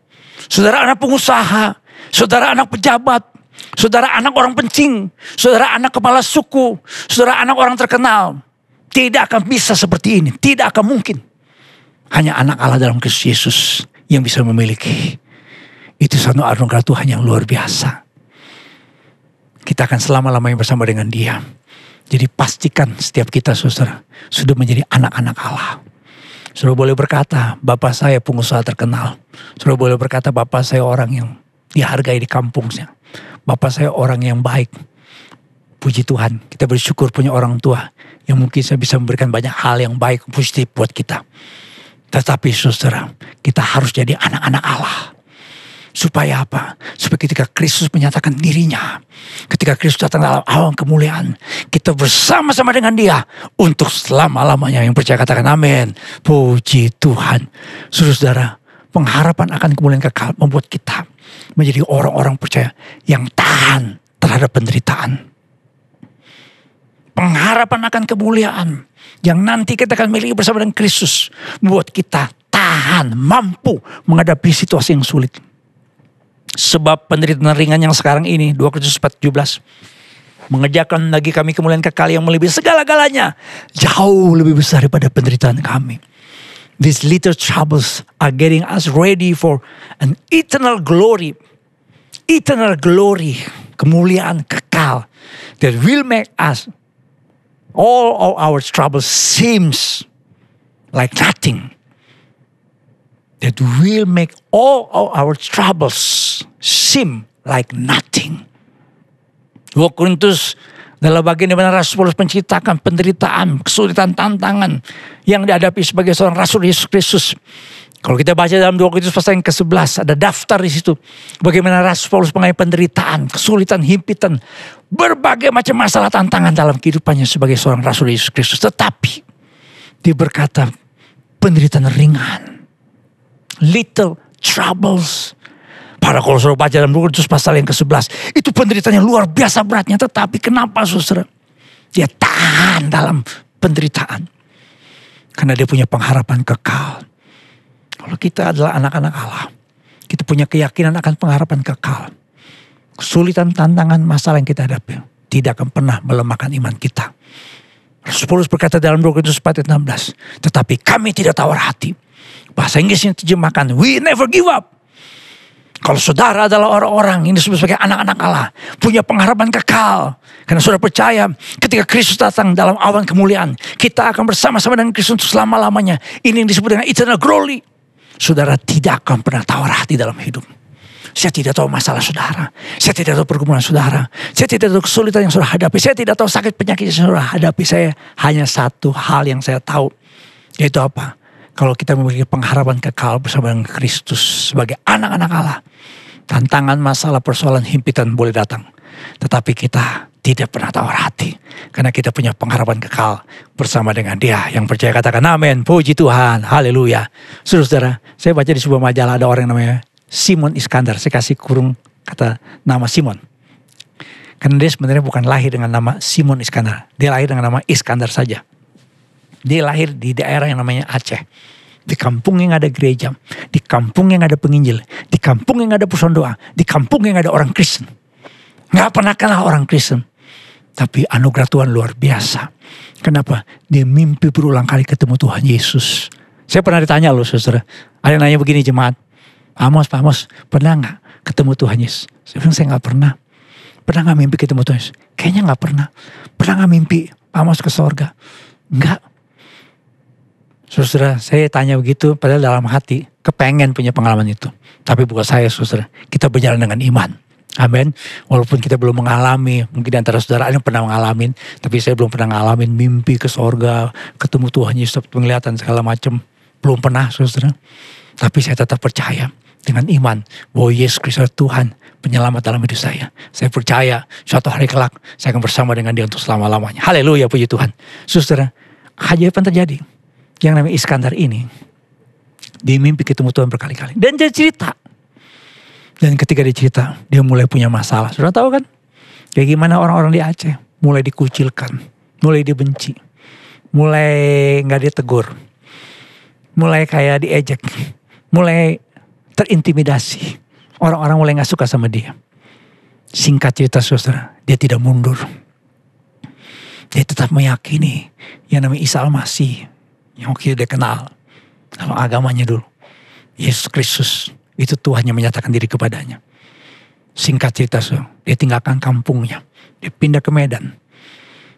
saudara anak pengusaha, saudara anak pejabat, saudara anak orang penting, saudara anak kepala suku, saudara anak orang terkenal. Tidak akan bisa seperti ini, tidak akan mungkin. Hanya anak Allah dalam Kristus Yesus yang bisa memiliki. Itu satu anugerah Tuhan yang luar biasa. Kita akan selama-lamanya bersama dengan Dia. Jadi pastikan setiap kita, saudara, sudah menjadi anak-anak Allah. Saudara boleh berkata, Bapak saya pengusaha terkenal. Saudara boleh berkata, Bapak saya orang yang dihargai di kampungnya. Bapak saya orang yang baik. Puji Tuhan, kita bersyukur punya orang tua yang mungkin saya bisa memberikan banyak hal yang baik, positif buat kita. Tetapi saudara, kita harus jadi anak-anak Allah. Supaya apa? Supaya ketika Kristus menyatakan dirinya, ketika Kristus datang dalam awan kemuliaan, kita bersama-sama dengan Dia untuk selama-lamanya. Yang percaya katakan amin. Puji Tuhan. Saudara, pengharapan akan kemuliaan kekal membuat kita menjadi orang-orang percaya yang tahan terhadap penderitaan. Pengharapan akan kemuliaan yang nanti kita akan miliki bersama dengan Kristus membuat kita tahan, mampu menghadapi situasi yang sulit. Sebab penderitaan ringan yang sekarang ini, 2 Korintus 4:17, mengerjakan lagi kami kemuliaan kekal yang melebihi segala-galanya, jauh lebih besar daripada penderitaan kami. These little troubles are getting us ready for an eternal glory. Eternal glory, kemuliaan kekal that will make us all of our troubles seems like nothing. That will make all of our troubles seem like nothing. 2 Korintus dalam bagian di mana Rasul Paulus menceritakan penderitaan, kesulitan, tantangan yang dihadapi sebagai seorang Rasul Yesus Kristus. Kalau kita baca dalam 2 Korintus pasal yang ke-11, ada daftar di situ. Bagaimana Rasul Paulus mengalami penderitaan, kesulitan, himpitan, berbagai macam masalah tantangan dalam kehidupannya sebagai seorang Rasul Yesus Kristus. Tetapi dia berkata penderitaan ringan. Little troubles. Padahal kalau saudara baca dalam 2 Korintus pasal yang ke-11, itu penderitaan yang luar biasa beratnya. Tetapi kenapa saudara? Dia tahan dalam penderitaan. Karena dia punya pengharapan kekal. Kalau kita adalah anak-anak Allah, kita punya keyakinan akan pengharapan kekal. Kesulitan, tantangan, masalah yang kita hadapi tidak akan pernah melemahkan iman kita. Rasul Paulus berkata dalam 2 Korintus 4 ayat 16. Tetapi kami tidak tawar hati. Bahasa Inggrisnya terjemahkan, we never give up. Kalau saudara adalah orang-orang yang disebut sebagai anak-anak Allah, punya pengharapan kekal. Karena saudara percaya ketika Kristus datang dalam awan kemuliaan, kita akan bersama-sama dengan Kristus untuk selama-lamanya. Ini yang disebut dengan eternal glory. Saudara tidak akan pernah tawar hati dalam hidup. Saya tidak tahu masalah saudara. Saya tidak tahu pergumulan saudara. Saya tidak tahu kesulitan yang saudara hadapi. Saya tidak tahu sakit penyakit yang saudara hadapi. Saya hanya satu hal yang saya tahu. Yaitu apa? Kalau kita memiliki pengharapan kekal bersama dengan Kristus sebagai anak-anak Allah. Tantangan, masalah, persoalan, himpitan boleh datang. Tetapi kita tidak pernah tawar hati. Karena kita punya pengharapan kekal bersama dengan Dia. Yang percaya katakan amin. Puji Tuhan. Haleluya. Saudara, saya baca di sebuah majalah ada orang yang namanya Simon Iskandar. Saya kasih kurung kata nama Simon. Karena dia sebenarnya bukan lahir dengan nama Simon Iskandar. Dia lahir dengan nama Iskandar saja. Dia lahir di daerah yang namanya Aceh. Di kampung yang ada gereja. Di kampung yang ada penginjil. Di kampung yang ada pusat doa. Di kampung yang ada orang Kristen. Gak pernah kalah orang Kristen. Tapi anugerah Tuhan luar biasa. Kenapa? Dia mimpi berulang kali ketemu Tuhan Yesus. Saya pernah ditanya loh saudara. Ada yang nanya begini jemaat. Pak Amos, pernah gak ketemu Tuhan Yesus? Saya bilang saya gak pernah. Pernah gak mimpi ketemu Tuhan Yesus? Kayaknya gak pernah. Pernah gak mimpi Pak Amos ke sorga? Enggak. Saudara, saya tanya begitu padahal dalam hati kepengen punya pengalaman itu. Tapi bukan saya saudara, kita berjalan dengan iman. Amin. Walaupun kita belum mengalami, mungkin antara saudara ada yang pernah mengalami, tapi saya belum pernah ngalamin mimpi ke sorga, ketemu Tuhan Yesus, penglihatan segala macam. Belum pernah saudara. Tapi saya tetap percaya dengan iman bahwa Yesus Kristus Tuhan penyelamat dalam hidup saya. Saya percaya suatu hari kelak saya akan bersama dengan Dia untuk selama-lamanya. Haleluya, puji Tuhan. Saudara, keajaiban terjadi. Yang namanya Iskandar ini, dia mimpi ketemu Tuhan berkali-kali. Dan dia cerita. Dan ketika dia cerita, dia mulai punya masalah. Sudah tahu kan? Kayak gimana orang-orang di Aceh. Mulai dikucilkan. Mulai dibenci. Mulai gak ditegur. Mulai kayak diejek. Mulai terintimidasi. Orang-orang mulai gak suka sama dia. Singkat cerita saudara, dia tidak mundur. Dia tetap meyakini yang namanya Isa Al-Masih. Yang dia kenal dalam agamanya dulu. Yesus Kristus itu Tuhan yang menyatakan diri kepadanya. Singkat cerita dia tinggalkan kampungnya. Dia pindah ke Medan.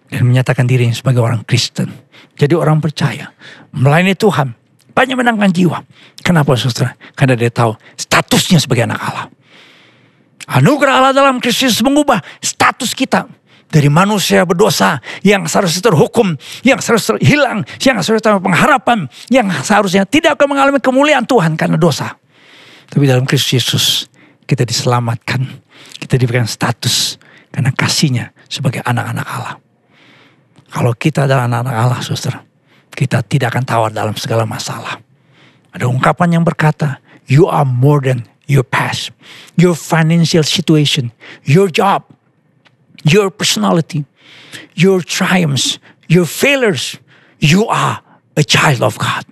Dan menyatakan dirinya sebagai orang Kristen. Jadi orang percaya. Melayani Tuhan. Banyak menangkan jiwa. Kenapa saudara? Karena dia tahu statusnya sebagai anak Allah. Anugerah Allah dalam Kristus mengubah status kita. Dari manusia berdosa yang seharusnya terhukum, yang seharusnya hilang, yang seharusnya pengharapan, yang seharusnya tidak akan mengalami kemuliaan Tuhan karena dosa. Tapi dalam Kristus Yesus kita diselamatkan, kita diberikan status karena kasihnya sebagai anak-anak Allah. Kalau kita adalah anak-anak Allah, saudara, kita tidak akan tawar dalam segala masalah. Ada ungkapan yang berkata, you are more than your past, your financial situation, your job, your personality, your triumphs, your failures, you are a child of God.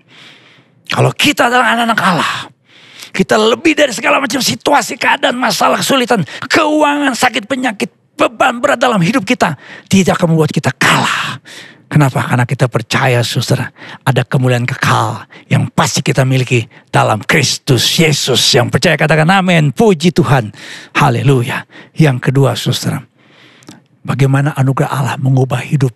Kalau kita adalah anak-anak Allah, kita lebih dari segala macam situasi, keadaan, masalah, kesulitan, keuangan, sakit, penyakit, beban berat dalam hidup kita, tidak akan membuat kita kalah. Kenapa? Karena kita percaya saudara, ada kemuliaan kekal yang pasti kita miliki dalam Kristus Yesus. Yang percaya katakan amin, puji Tuhan, haleluya. Yang kedua saudara, bagaimana anugerah Allah mengubah hidup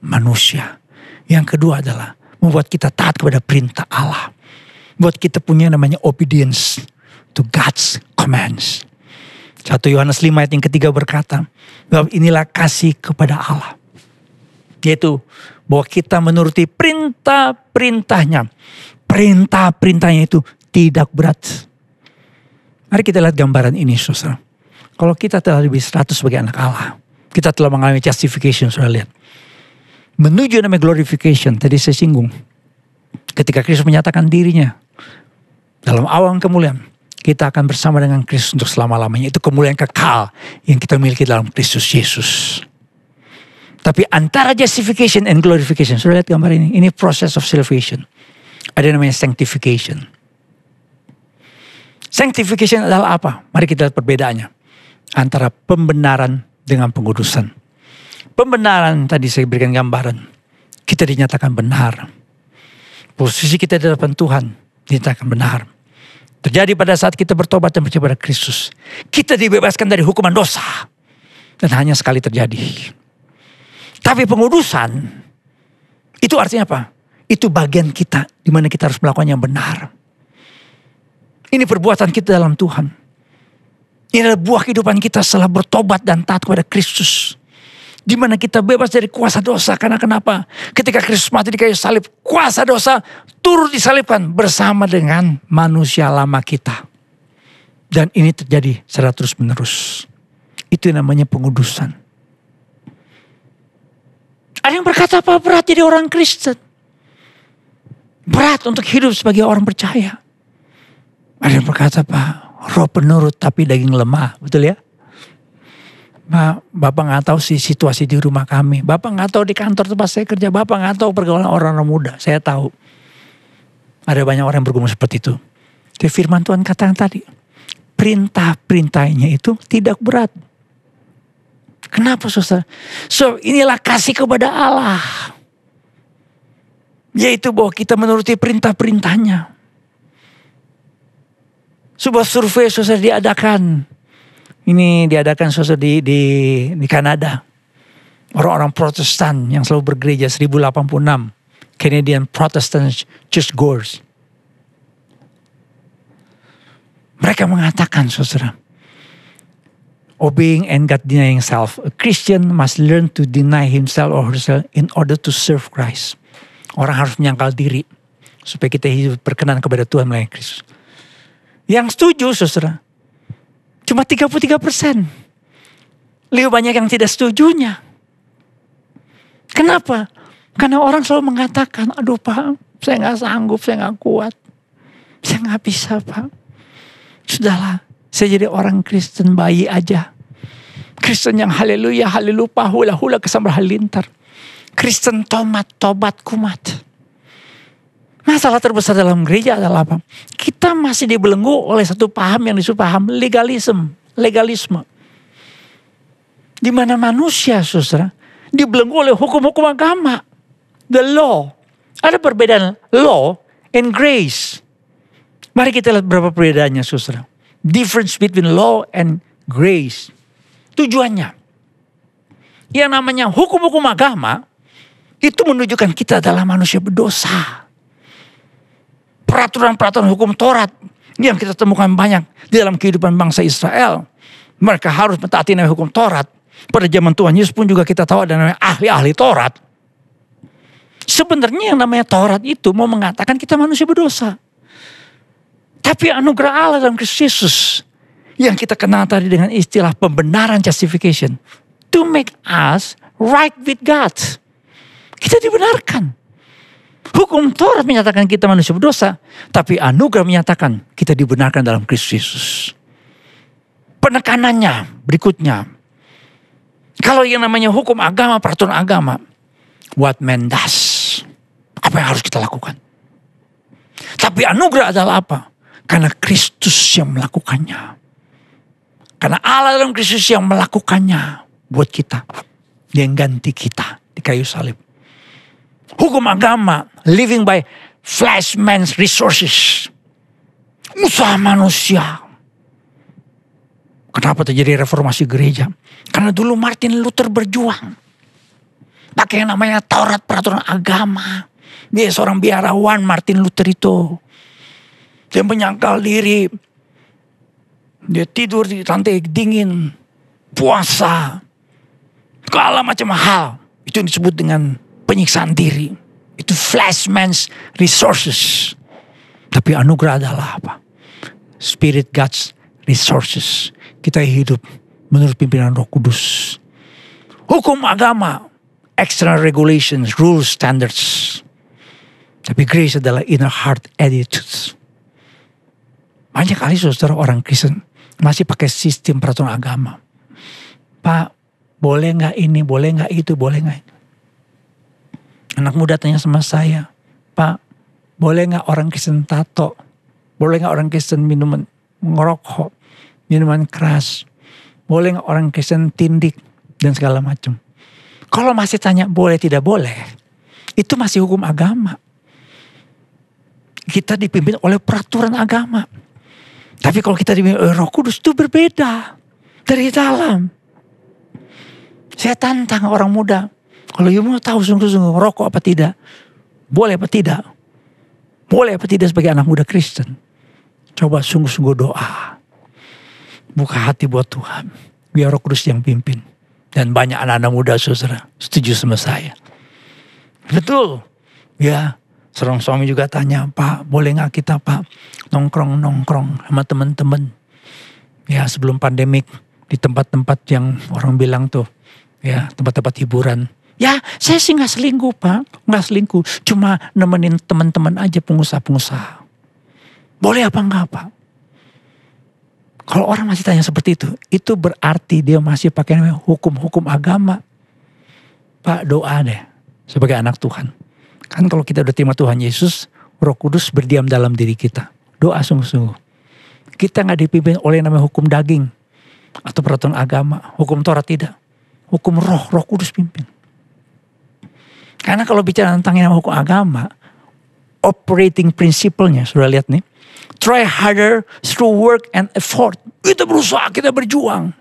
manusia. Yang kedua adalah membuat kita taat kepada perintah Allah. Buat kita punya namanya obedience to God's commands. 1 Yohanes 5 ayat yang ketiga berkata, bahwa inilah kasih kepada Allah. Yaitu bahwa kita menuruti perintah-perintahnya. Perintah-perintahnya itu tidak berat. Mari kita lihat gambaran ini saudara. Kalau kita telah lebih status sebagai anak Allah, kita telah mengalami justification, sudah lihat. Menuju namanya glorification, tadi saya singgung. Ketika Kristus menyatakan dirinya dalam awan kemuliaan, kita akan bersama dengan Kristus untuk selama-lamanya. Itu kemuliaan kekal yang kita miliki dalam Kristus Yesus. Tapi antara justification and glorification, sudah lihat gambar ini. Ini process of salvation. Ada namanya sanctification. Sanctification adalah apa? Mari kita lihat perbedaannya. Antara pembenaran dengan pengudusan. Pembenaran tadi saya berikan gambaran. kita dinyatakan benar. Posisi kita di hadapan Tuhan dinyatakan benar. Terjadi pada saat kita bertobat dan percaya pada Kristus. Kita dibebaskan dari hukuman dosa. Dan hanya sekali terjadi. Tapi pengudusan, itu artinya apa? Itu bagian kita, di mana kita harus melakukan yang benar. Ini perbuatan kita dalam Tuhan. Ini adalah buah kehidupan kita setelah bertobat dan taat kepada Kristus. Di mana kita bebas dari kuasa dosa. Karena kenapa? Ketika Kristus mati di kayu salib, kuasa dosa turut disalibkan bersama dengan manusia lama kita. Dan ini terjadi secara terus menerus. Itu namanya pengudusan. Ada yang berkata, apa berat jadi orang Kristen? Berat untuk hidup sebagai orang percaya. Ada yang berkata, Pak, roh penurut tapi daging lemah. Betul ya? Bapak gak tahu sih situasi di rumah kami. Bapak gak tahu di kantor tempat saya kerja. Bapak gak tahu pergaulan orang-orang muda. Saya tahu. Ada banyak orang yang bergumul seperti itu. Tapi firman Tuhan katakan tadi. Perintah-perintahnya itu tidak berat. Kenapa saudara? So inilah kasih kepada Allah. Yaitu bahwa kita menuruti perintah-perintahnya. Sebuah survei saudara diadakan. Ini diadakan saudara di Kanada. Orang-orang Protestan yang selalu bergereja 1086. Canadian Protestant Churchgoers. Mereka mengatakan saudara. Obeying and God denying self. A Christian must learn to deny himself or herself in order to serve Christ. Orang harus menyangkal diri. Supaya kita hidup berkenan kepada Tuhan melalui Kristus. Yang setuju saudara. Cuma 33%. Lebih banyak yang tidak setujunya. Kenapa? Karena orang selalu mengatakan, aduh Pak, saya gak sanggup, saya gak kuat. Saya gak bisa Pak. Sudahlah, saya jadi orang Kristen bayi aja. Kristen yang haleluya, halelupa, hula-hula kesambar halilintar. Kristen tobat kumat. Masalah terbesar dalam gereja adalah apa? Kita masih dibelenggu oleh satu paham yang disebut paham legalisme. Di mana manusia, saudara, dibelenggu oleh hukum-hukum agama. The law. Ada perbedaan law and grace. Mari kita lihat berapa perbedaannya, saudara. Difference between law and grace. Tujuannya. Yang namanya hukum-hukum agama, itu menunjukkan kita adalah manusia berdosa. Peraturan-peraturan hukum Taurat yang kita temukan banyak di dalam kehidupan bangsa Israel. Mereka harus mentaati namanya hukum Taurat. Pada zaman Tuhan Yesus pun juga kita tahu ada namanya ahli-ahli Taurat. Sebenarnya yang namanya Taurat itu mau mengatakan kita manusia berdosa. Tapi anugerah Allah dalam Kristus Yesus yang kita kenal tadi dengan istilah pembenaran justification. To make us right with God. Kita dibenarkan. Hukum Taurat menyatakan kita manusia berdosa. Tapi anugerah menyatakan kita dibenarkan dalam Kristus Yesus. Penekanannya berikutnya. Kalau yang namanya hukum agama, peraturan agama. What man does. Apa yang harus kita lakukan. Tapi anugerah adalah apa? Karena Kristus yang melakukannya. Karena Allah dalam Kristus yang melakukannya. Buat kita. Dia yang ganti kita di kayu salib. Hukum agama, living by flesh man's resources. Usaha manusia. Kenapa terjadi reformasi gereja? Karena dulu Martin Luther berjuang. Pakai yang namanya Taurat peraturan agama. Dia seorang biarawan Martin Luther itu. Dia menyangkal diri. Dia tidur di lantai dingin. Puasa. Segala macam hal. Itu disebut dengan penyiksaan diri. Itu flesh man's resources. Tapi anugerah adalah apa? Spirit God's resources. Kita hidup menurut pimpinan Roh Kudus. Hukum agama. External regulations, rules, standards. Tapi grace adalah inner heart attitudes. Banyak kali saudara orang Kristen masih pakai sistem peraturan agama. Pak, boleh gak ini, boleh gak itu, boleh gak itu. Anak muda tanya sama saya, Pak, boleh gak orang Kristen tato? Boleh gak orang Kristen minuman ngerokok, minuman keras? Boleh gak orang Kristen tindik dan segala macam? Kalau masih tanya boleh tidak boleh, Itu masih hukum agama. Kita dipimpin oleh peraturan agama. Tapi kalau kita dipimpin oleh Roh Kudus itu berbeda. Dari dalam. Saya tantang orang muda. Kalau you mau tahu sungguh-sungguh rokok apa tidak. Boleh apa tidak. Boleh apa tidak sebagai anak muda Kristen. Coba sungguh-sungguh doa. Buka hati buat Tuhan. Biar Roh Kudus yang pimpin. Dan banyak anak-anak muda saudara setuju sama saya. Betul. Ya. Seorang suami juga tanya, Pak boleh gak kita Pak nongkrong-nongkrong sama teman-teman. Ya sebelum pandemik di tempat-tempat yang orang bilang tuh. Ya tempat-tempat hiburan. Ya saya sih gak selingkuh Pak. Gak selingkuh. Cuma nemenin teman-teman aja pengusaha-pengusaha. Boleh apa enggak Pak? Kalau orang masih tanya seperti itu berarti dia masih pakai hukum-hukum agama. Pak doa deh sebagai anak Tuhan. Kan kalau kita udah terima Tuhan Yesus, Roh Kudus berdiam dalam diri kita. Doa sungguh-sungguh. Kita gak dipimpin oleh namanya hukum daging. Atau peraturan agama. Hukum Taurat tidak. Hukum Roh Kudus pimpin. Karena kalau bicara tentang yang hukum agama, operating principle-nya, sudah lihat nih. Try harder through work and effort. Kita berusaha, kita berjuang.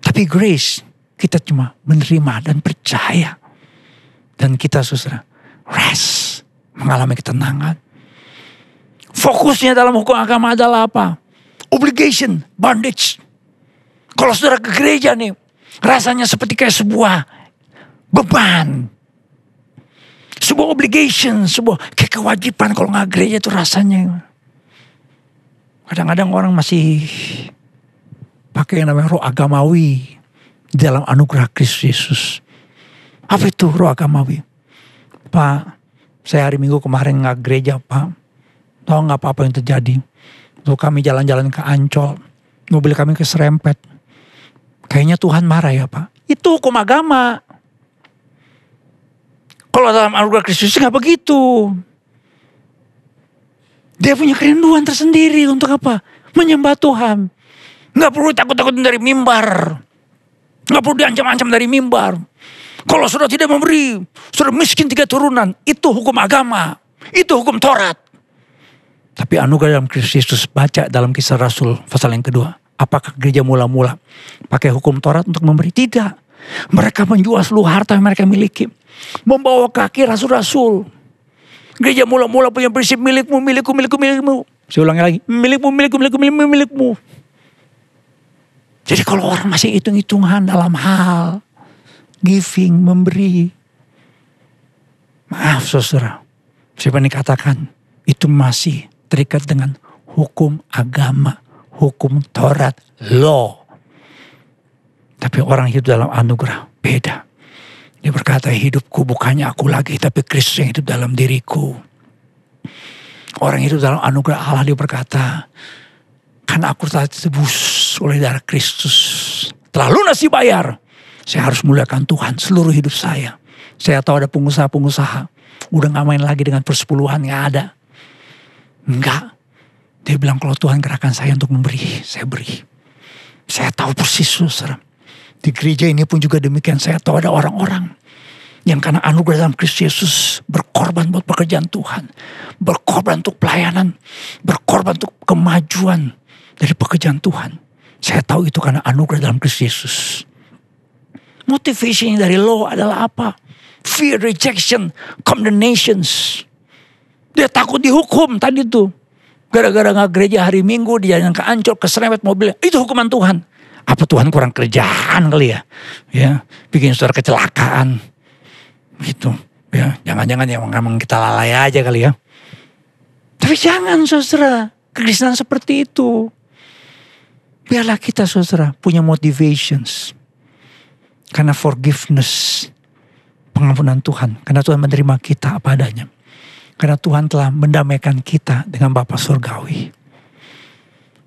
Tapi grace, kita cuma menerima dan percaya. Dan kita saudara, rest, mengalami ketenangan. Fokusnya dalam hukum agama adalah apa? Obligation, bondage. Kalau saudara ke gereja nih, rasanya seperti kayak sebuah beban. Sebuah obligation, sebuah kayak kewajiban kalau nggak gereja itu rasanya. Kadang-kadang orang masih pakai yang namanya roh agamawi di dalam anugerah Kristus Yesus. Apa itu roh agamawi? Pak, saya hari Minggu kemarin nggak gereja Pak. Tahu nggak apa-apa yang terjadi? Lalu kami jalan-jalan ke Ancol. Mobil kami keserempet. Kayaknya Tuhan marah ya Pak. Itu hukum agama. Kalau dalam anugerah Kristus nggak begitu. Dia punya kerinduan tersendiri untuk apa? Menyembah Tuhan. Nggak perlu takut-takutin dari mimbar. Nggak perlu diancam-ancam dari mimbar. Kalau saudara tidak memberi, saudara miskin 3 turunan. Itu hukum agama. Itu hukum Taurat. Tapi anugerah dalam Kristus Yesus, baca dalam Kisah Rasul pasal yang kedua. Apakah gereja mula-mula pakai hukum Taurat untuk memberi? Tidak. Mereka menjual seluruh harta yang mereka miliki. Membawa kaki rasul-rasul. Gereja mula-mula punya prinsip milikmu, milikku, milikku, milikmu. Saya ulangi lagi. Milikmu, milikku, milikku, milikmu, milikmu. Jadi kalau orang masih hitung-hitungan dalam hal giving, memberi. Maaf saudara. Saya pernah katakan. Itu masih terikat dengan hukum agama. Hukum Taurat. Law. Tapi orang hidup dalam anugerah. Beda. Dia berkata hidupku bukannya aku lagi. Tapi Kristus yang hidup dalam diriku. Orang hidup dalam anugerah Allah dia berkata. Karena aku telah ditebus oleh darah Kristus. Telah lunas dibayar. Saya harus muliakan Tuhan seluruh hidup saya. Saya tahu ada pengusaha-pengusaha. Udah gak main lagi dengan persepuluhan, gak ada. Enggak. Dia bilang kalau Tuhan gerakan saya untuk memberi, saya beri. Saya tahu persis saudara. Di gereja ini pun juga demikian. Saya tahu ada orang-orang yang karena anugerah dalam Kristus Yesus berkorban buat pekerjaan Tuhan. Berkorban untuk pelayanan. Berkorban untuk kemajuan dari pekerjaan Tuhan. Saya tahu itu karena anugerah dalam Kristus Yesus. Motivasinya dari law adalah apa? Fear, rejection, condemnations. Dia takut dihukum tadi tuh. Gara-gara gak gereja hari Minggu, dia jalan ke Ancol, keserempet mobil. Itu hukuman Tuhan. Apa Tuhan kurang kerjaan kali ya? Ya, bikin saudara kecelakaan. Gitu. Ya, jangan-jangan ya memang kita lalai aja kali ya. Tapi jangan saudara, kekristenan seperti itu. Biarlah kita saudara punya motivations. Karena forgiveness, pengampunan Tuhan. Karena Tuhan menerima kita apa adanya. Karena Tuhan telah mendamaikan kita dengan Bapa Surgawi.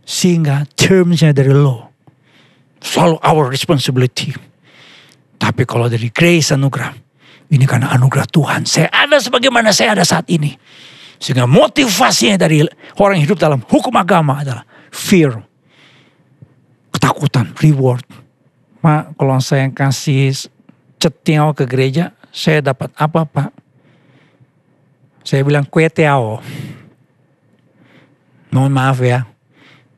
Sehingga termsnya dari law selalu our responsibility. Tapi kalau dari grace anugerah, ini karena anugerah Tuhan. Saya ada sebagaimana saya ada saat ini. Sehingga motivasinya dari orang yang hidup dalam hukum agama adalah fear, ketakutan, reward. Mak, kalau saya kasih cetiau ke gereja, saya dapat apa Pak? Saya bilang kue tiao. Mohon maaf ya.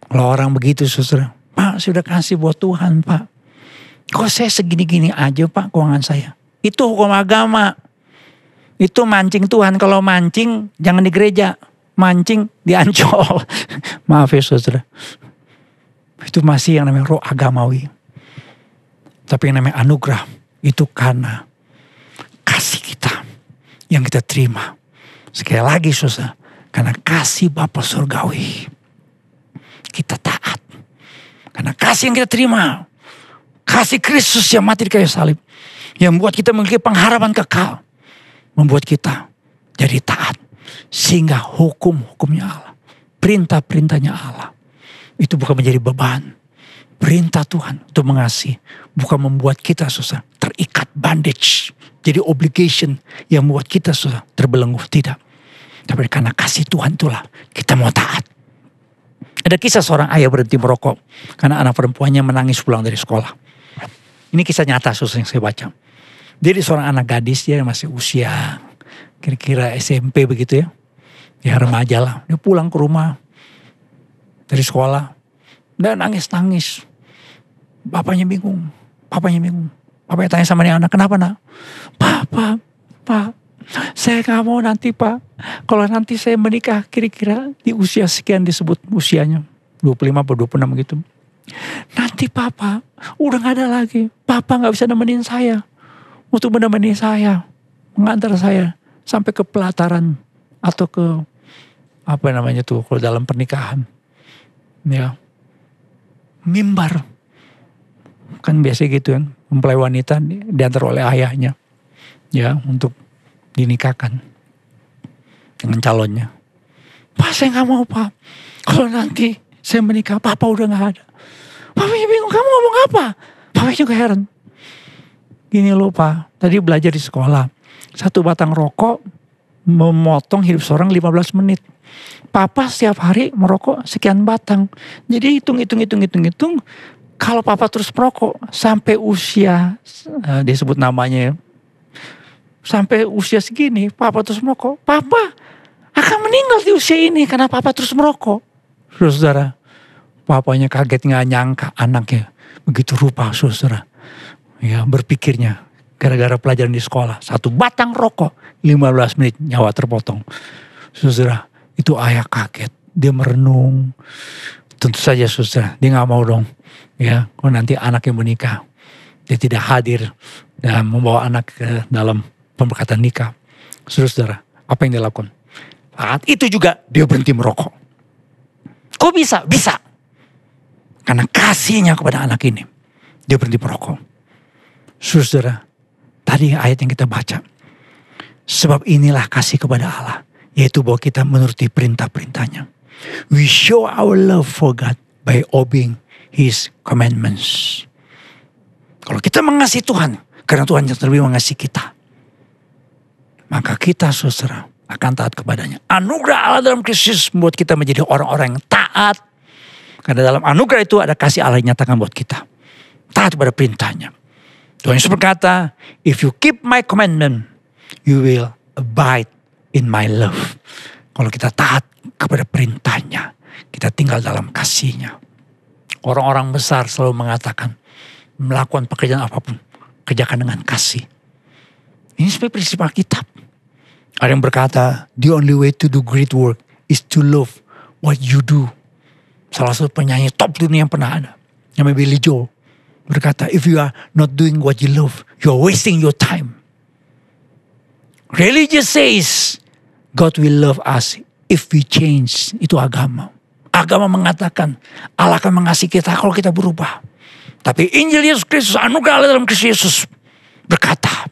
Kalau orang begitu saudara. Pak saya udah kasih buat Tuhan Pak. Kok saya segini-gini aja Pak keuangan saya. Itu hukum agama. Itu mancing Tuhan. Kalau mancing jangan di gereja. Mancing di Ancol. Maaf ya saudara. Itu masih yang namanya roh agamawi. Tapi yang namanya anugerah. Itu karena kasih kita. Yang kita terima. Sekali lagi saudara. Karena kasih Bapa surgawi. Kita taat. Karena kasih yang kita terima. Kasih Kristus yang mati di kayu salib. Yang membuat kita memiliki pengharapan kekal. Membuat kita jadi taat. Sehingga hukum-hukumnya Allah. Perintah-perintahnya Allah. Itu bukan menjadi beban. Perintah Tuhan untuk mengasihi. Bukan membuat kita susah terikat bandage. Jadi obligation yang membuat kita susah terbelenggu. Tidak. Tapi karena kasih Tuhan itulah kita mau taat. Ada kisah seorang ayah berhenti merokok. Karena anak perempuannya menangis pulang dari sekolah. Ini kisah nyata susah yang saya baca. Jadi seorang anak gadis dia masih usia kira-kira SMP begitu ya. Ya remaja lah. Dia pulang ke rumah dari sekolah. Dan nangis-nangis. Bapaknya bingung. Bapaknya tanya sama nih anak, kenapa nak? Pak, saya gak mau nanti Pak. Kalau nanti saya menikah kira-kira di usia sekian disebut usianya. 25 atau 26 gitu. Nanti Papa udah gak ada lagi. Papa gak bisa nemenin saya. Untuk menemani saya. Mengantar saya sampai ke pelataran. Atau ke apa namanya tuh kalau dalam pernikahan. Ya. Mimbar. Kan biasa gitu kan. Mempelai wanita diantar oleh ayahnya. Ya untuk dinikahkan. Dengan calonnya. Pak saya gak mau Pak. Kalau nanti saya menikah Papa udah gak ada. Papanya bingung kamu ngomong apa? Papanya juga heran. Gini loh Pak. Tadi belajar di sekolah. 1 batang rokok memotong hidup seorang 15 menit. Papa setiap hari merokok sekian batang. Jadi hitung. Kalau Papa terus merokok sampai usia, disebut namanya ya. Sampai usia segini Papa terus merokok. Papa akan meninggal di usia ini karena Papa terus merokok. Saudara, papanya kaget gak nyangka anaknya begitu rupa saudara. Ya berpikirnya gara-gara pelajaran di sekolah. 1 batang rokok 15 menit nyawa terpotong. Saudara, itu ayah kaget. Dia merenung. Tentu saja saudara, dia gak mau dong. Ya, kalau nanti anaknya menikah. Dia tidak hadir dan membawa anak ke dalam pemberkatan nikah. Saudara, apa yang dia lakukan? Saat itu juga dia berhenti merokok. Kok bisa? Bisa. Karena kasihnya kepada anak ini. Dia berhenti merokok. Saudara, tadi ayat yang kita baca. Sebab inilah kasih kepada Allah. Yaitu bahwa kita menuruti perintah-perintahnya. We show our love for God by obeying His commandments. Kalau kita mengasihi Tuhan. Karena Tuhan yang terlebih mengasihi kita. Maka kita saudara akan taat kepadanya. Anugerah Allah dalam Kristus membuat kita menjadi orang-orang yang taat. Karena dalam anugerah itu ada kasih Allah yang nyatakan buat kita. Taat kepada perintahnya. Tuhan Yesus berkata, if you keep my commandment, you will abide in my love. Kalau kita taat kepada perintahnya, kita tinggal dalam kasihnya. Orang-orang besar selalu mengatakan, melakukan pekerjaan apapun, kerjakan dengan kasih. Ini sebenarnya prinsip Alkitab. Ada yang berkata, the only way to do great work is to love what you do. Salah satu penyanyi top dunia yang pernah ada, namanya Billy Joel, berkata, if you are not doing what you love, you are wasting your time. Religious says, God will love us if we change. Itu agama. Agama mengatakan, Allah akan mengasihi kita kalau kita berubah. Tapi Injil Yesus Kristus, anugerah Allah dalam Kristus Yesus berkata,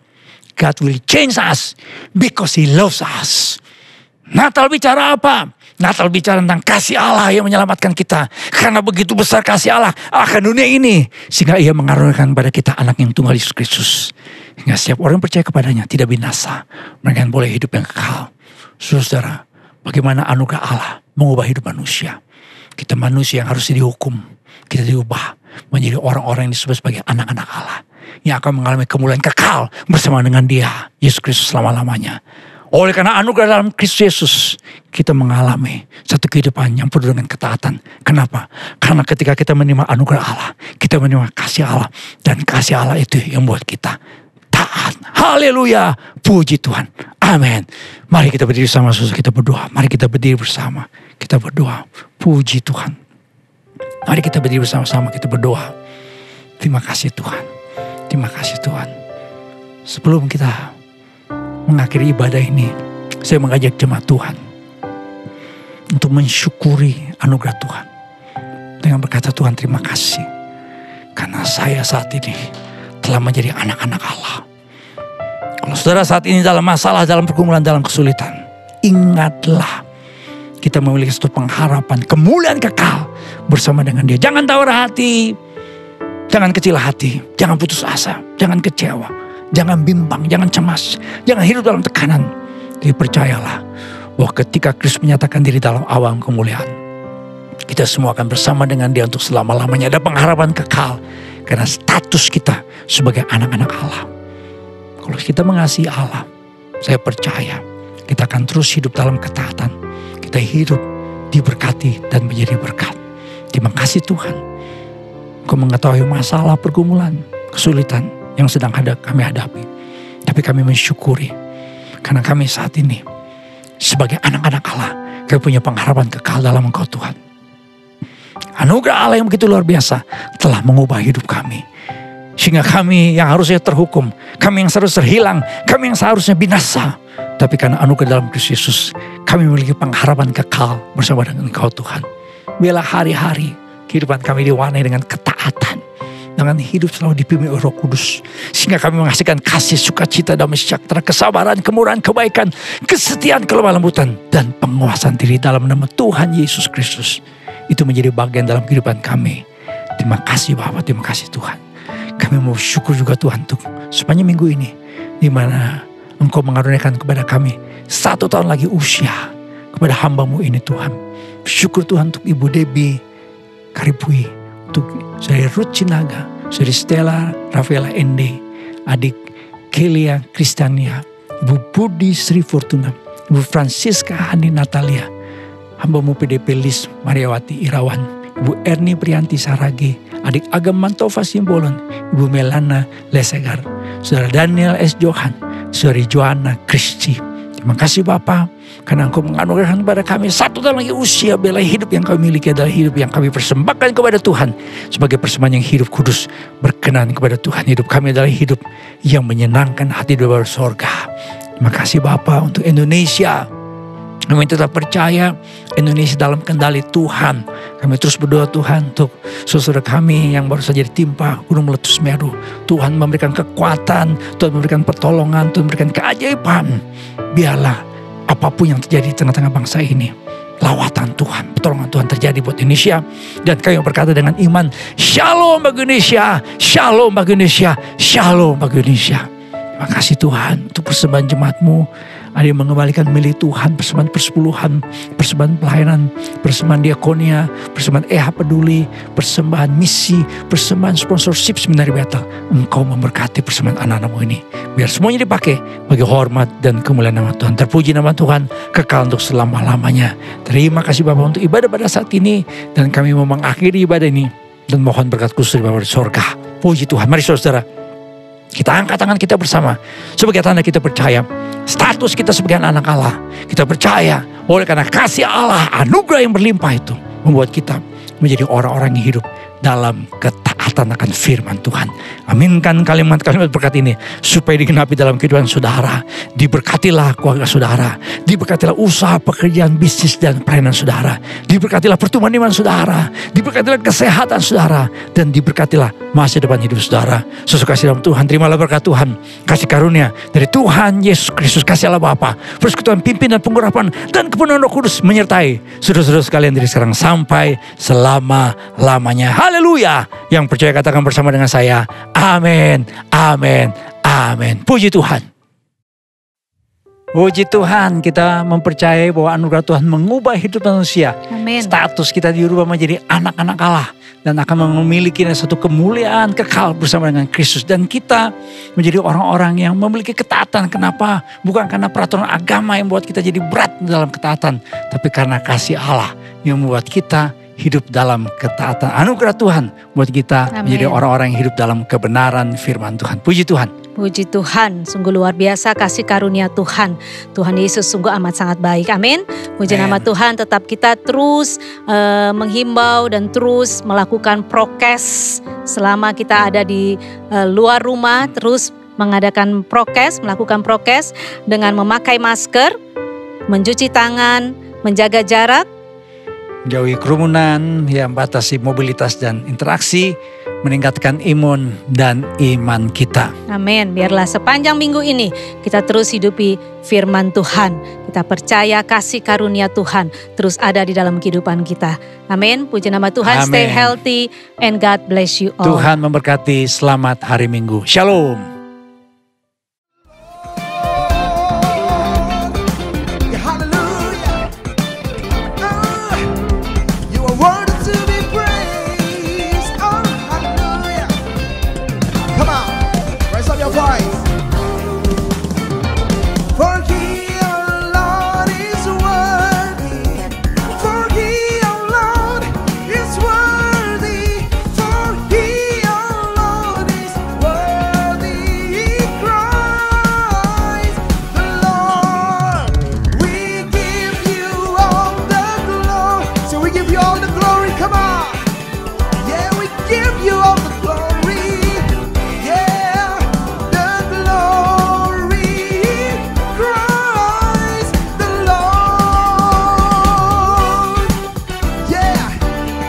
God will change us because He loves us. Natal bicara apa? Natal bicara tentang kasih Allah yang menyelamatkan kita. Karena begitu besar kasih Allah akan dunia ini. Sehingga Ia mengaruniakan kepada kita anak yang tunggal Yesus Kristus. Hingga setiap orang yang percaya kepadanya tidak binasa. Mereka boleh hidup yang kekal. Saudara, bagaimana anugerah Allah mengubah hidup manusia. Kita manusia yang harus dihukum. Kita diubah menjadi orang-orang yang disebut sebagai anak-anak Allah. yang akan mengalami kemuliaan kekal bersama dengan Dia, Yesus Kristus selama-lamanya. Oleh karena anugerah dalam Kristus Yesus, kita mengalami satu kehidupan yang penuh dengan ketaatan. Kenapa? Karena ketika kita menerima anugerah Allah, kita menerima kasih Allah. Dan kasih Allah itu yang membuat kita taat. Haleluya. Puji Tuhan. Amin. Mari kita berdiri sama saudara, kita berdoa. Mari kita berdiri bersama. Kita berdoa. Puji Tuhan. Mari kita berdiri bersama-sama, kita berdoa. Terima kasih Tuhan. Terima kasih Tuhan. Sebelum kita mengakhiri ibadah ini, saya mengajak jemaat Tuhan untuk mensyukuri anugerah Tuhan dengan berkata, Tuhan terima kasih karena saya saat ini telah menjadi anak-anak Allah. Kalau saudara saat ini dalam masalah, dalam pergumulan, dalam kesulitan, ingatlah kita memiliki satu pengharapan kemuliaan kekal bersama dengan Dia. Jangan tawar hati, jangan kecil hati, jangan putus asa, jangan kecewa, jangan bimbang, jangan cemas, jangan hidup dalam tekanan. Tapi percayalah bahwa ketika Kristus menyatakan diri dalam awan kemuliaan, kita semua akan bersama dengan Dia untuk selama-lamanya. Ada pengharapan kekal karena status kita sebagai anak-anak Allah. Kalau kita mengasihi Allah, saya percaya kita akan terus hidup dalam ketaatan. Kita hidup diberkati dan menjadi berkat. Terima kasih Tuhan. Kau mengetahui masalah, pergumulan, kesulitan yang sedang kami hadapi. Tapi kami mensyukuri karena kami saat ini sebagai anak-anak Allah, kami punya pengharapan kekal dalam Engkau Tuhan. Anugerah Allah yang begitu luar biasa telah mengubah hidup kami. Sehingga kami yang harusnya terhukum, kami yang seharusnya terhilang, kami yang seharusnya binasa. Tapi karena anugerah dalam Kristus Yesus, kami memiliki pengharapan kekal bersama dengan Engkau Tuhan. Biarlah hari-hari kehidupan kami diwarnai dengan ketaatan, dengan hidup selalu dipimpin oleh Roh Kudus, sehingga kami menghasilkan kasih, sukacita, damai sejahtera, kesabaran, kemurahan, kebaikan, kesetiaan, kelemah lembutan, dan penguasaan diri dalam nama Tuhan Yesus Kristus. Itu menjadi bagian dalam kehidupan kami. Terima kasih Bapa, terima kasih Tuhan. Kami mau syukur juga Tuhan untuk sepanjang minggu ini, di mana Engkau mengaruniakan kepada kami 1 tahun lagi usia kepada hamba-Mu ini Tuhan. Syukur Tuhan untuk Ibu Debbie Karibui, untuk Saudari Ruth Cinaga, Saudari Stella Rafaela Ende, adik Kelia Kristania, Ibu Budi Sri Fortuna, Ibu Francisca Hani Natalia, hamba-Mu PDP Lis Mariawati Irawan, Ibu Erni Prianti Saragi, adik Agam Mantova Simbolon, Ibu Melana Lesegar, Saudara Daniel S. Johan, Saudari Joanna Kristi. Terima kasih Bapa, karena Engkau menganugerahkan kepada kami 1 tahun lagi usia. Biarlah hidup yang kami miliki adalah hidup yang kami persembahkan kepada Tuhan sebagai persembahan yang hidup kudus, berkenan kepada Tuhan. Hidup kami adalah hidup yang menyenangkan hati di luar sorga. Terima kasih Bapa untuk Indonesia. Kami tetap percaya Indonesia dalam kendali Tuhan. Kami terus berdoa Tuhan untuk saudara kami yang baru saja ditimpa gunung meletus Semeru. Tuhan memberikan kekuatan, Tuhan memberikan pertolongan, Tuhan memberikan keajaiban. Biarlah apapun yang terjadi di tengah-tengah bangsa ini, lawatan Tuhan, pertolongan Tuhan terjadi buat Indonesia. Dan kami berkata dengan iman, Shalom bagi Indonesia, Shalom bagi Indonesia, Shalom bagi Indonesia. Terima kasih Tuhan untuk persembahan jemaat-Mu. Ada yang mengembalikan milik Tuhan, persembahan persepuluhan, persembahan pelayanan, persembahan diakonia, persembahan peduli, persembahan misi, persembahan sponsorship seminari Bethel. Engkau memberkati persembahan anak-anak-Mu ini. Biar semuanya dipakai bagi hormat dan kemuliaan nama Tuhan. Terpuji nama Tuhan, kekal untuk selama-lamanya. Terima kasih Bapak untuk ibadah pada saat ini. Dan kami mau mengakhiri ibadah ini. Dan mohon berkat khusus dari Bapa di sorga. Puji Tuhan. Mari saudara, kita angkat tangan kita bersama. Sebagai tanda kita percaya status kita sebagai anak Allah. Kita percaya oleh karena kasih Allah, anugerah yang berlimpah itu membuat kita menjadi orang-orang yang hidup dalam ketaatan akan firman Tuhan. Aminkan kalimat-kalimat berkat ini supaya digenapi dalam kehidupan saudara. Diberkatilah keluarga saudara, diberkatilah usaha, pekerjaan, bisnis dan pelayanan saudara, diberkatilah pertumbuhan iman saudara, diberkatilah kesehatan saudara, dan diberkatilah masa depan hidup saudara. Sesuai kasih dalam Tuhan, terimalah berkat Tuhan, kasih karunia dari Tuhan Yesus Kristus, kasih Allah Bapa, persekutuan pimpinan, pengurapan dan kepenuhan Roh Kudus menyertai saudara-saudara sekalian dari sekarang sampai selama-lamanya. Haleluya. Yang percaya katakan bersama dengan saya, amin, amin, amin. Puji Tuhan. Puji Tuhan, kita mempercayai bahwa anugerah Tuhan mengubah hidup manusia. Amin. Status kita dirubah menjadi anak-anak Allah. Dan akan memiliki satu kemuliaan kekal bersama dengan Kristus. Dan kita menjadi orang-orang yang memiliki ketaatan. Kenapa? Bukan karena peraturan agama yang membuat kita jadi berat dalam ketaatan. Tapi karena kasih Allah yang membuat kita hidup dalam ketaatan. Anugerah Tuhan buat kita menjadi orang-orang yang hidup dalam kebenaran firman Tuhan. Puji Tuhan. Puji Tuhan, sungguh luar biasa kasih karunia Tuhan. Tuhan Yesus sungguh amat sangat baik. Amin. Puji nama Tuhan, tetap kita terus menghimbau dan terus melakukan prokes selama kita ada di luar rumah. Terus mengadakan prokes, melakukan prokes dengan memakai masker, mencuci tangan, menjaga jarak. Jauhi kerumunan, yang batasi mobilitas dan interaksi, meningkatkan imun dan iman kita. Amin. Biarlah sepanjang minggu ini kita terus hidupi firman Tuhan. Kita percaya kasih karunia Tuhan terus ada di dalam kehidupan kita. Amin. Puji nama Tuhan. Amin. Stay healthy and God bless you all. Tuhan memberkati. Selamat hari Minggu. Shalom. Hallelujah. You are worthy to be praised. Oh, hallelujah. Come on, raise up your voice. For He, our Lord, is worthy. For He, our Lord, is worthy. For He, our Lord, is worthy. Christ the Lord. We give you all the glory. So we give you all the glory. Come on. Yeah, we give you all the glory. Yeah, the glory. Christ the Lord. Yeah,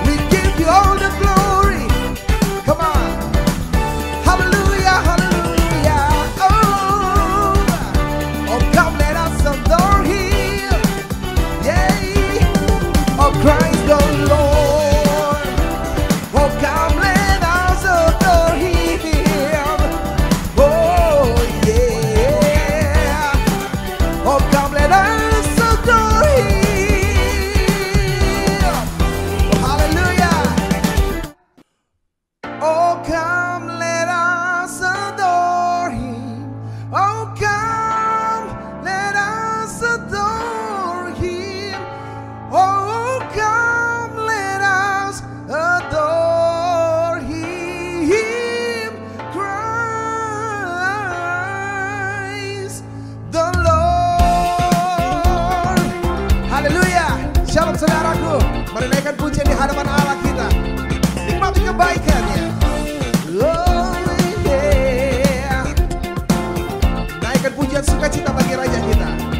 we give you all the glory. Come on. Hallelujah, hallelujah. Oh, oh, come let us adore Him. Yeah, oh, Christ the Lord. Oh, come let us adore Him. Oh, yeah. Oh, come let us adore Him. Oh, hallelujah. Oh, come let us adore Him. Oh, come let us adore Him. Oh, come let us adore Him. Christ the Lord. Haleluya. Shalom saudaraku. Mari naikkan pujian di hadapan Allah kita. Nikmati kebaikannya. Oh yeah. Naikkan pujian sukacita bagi Raja kita.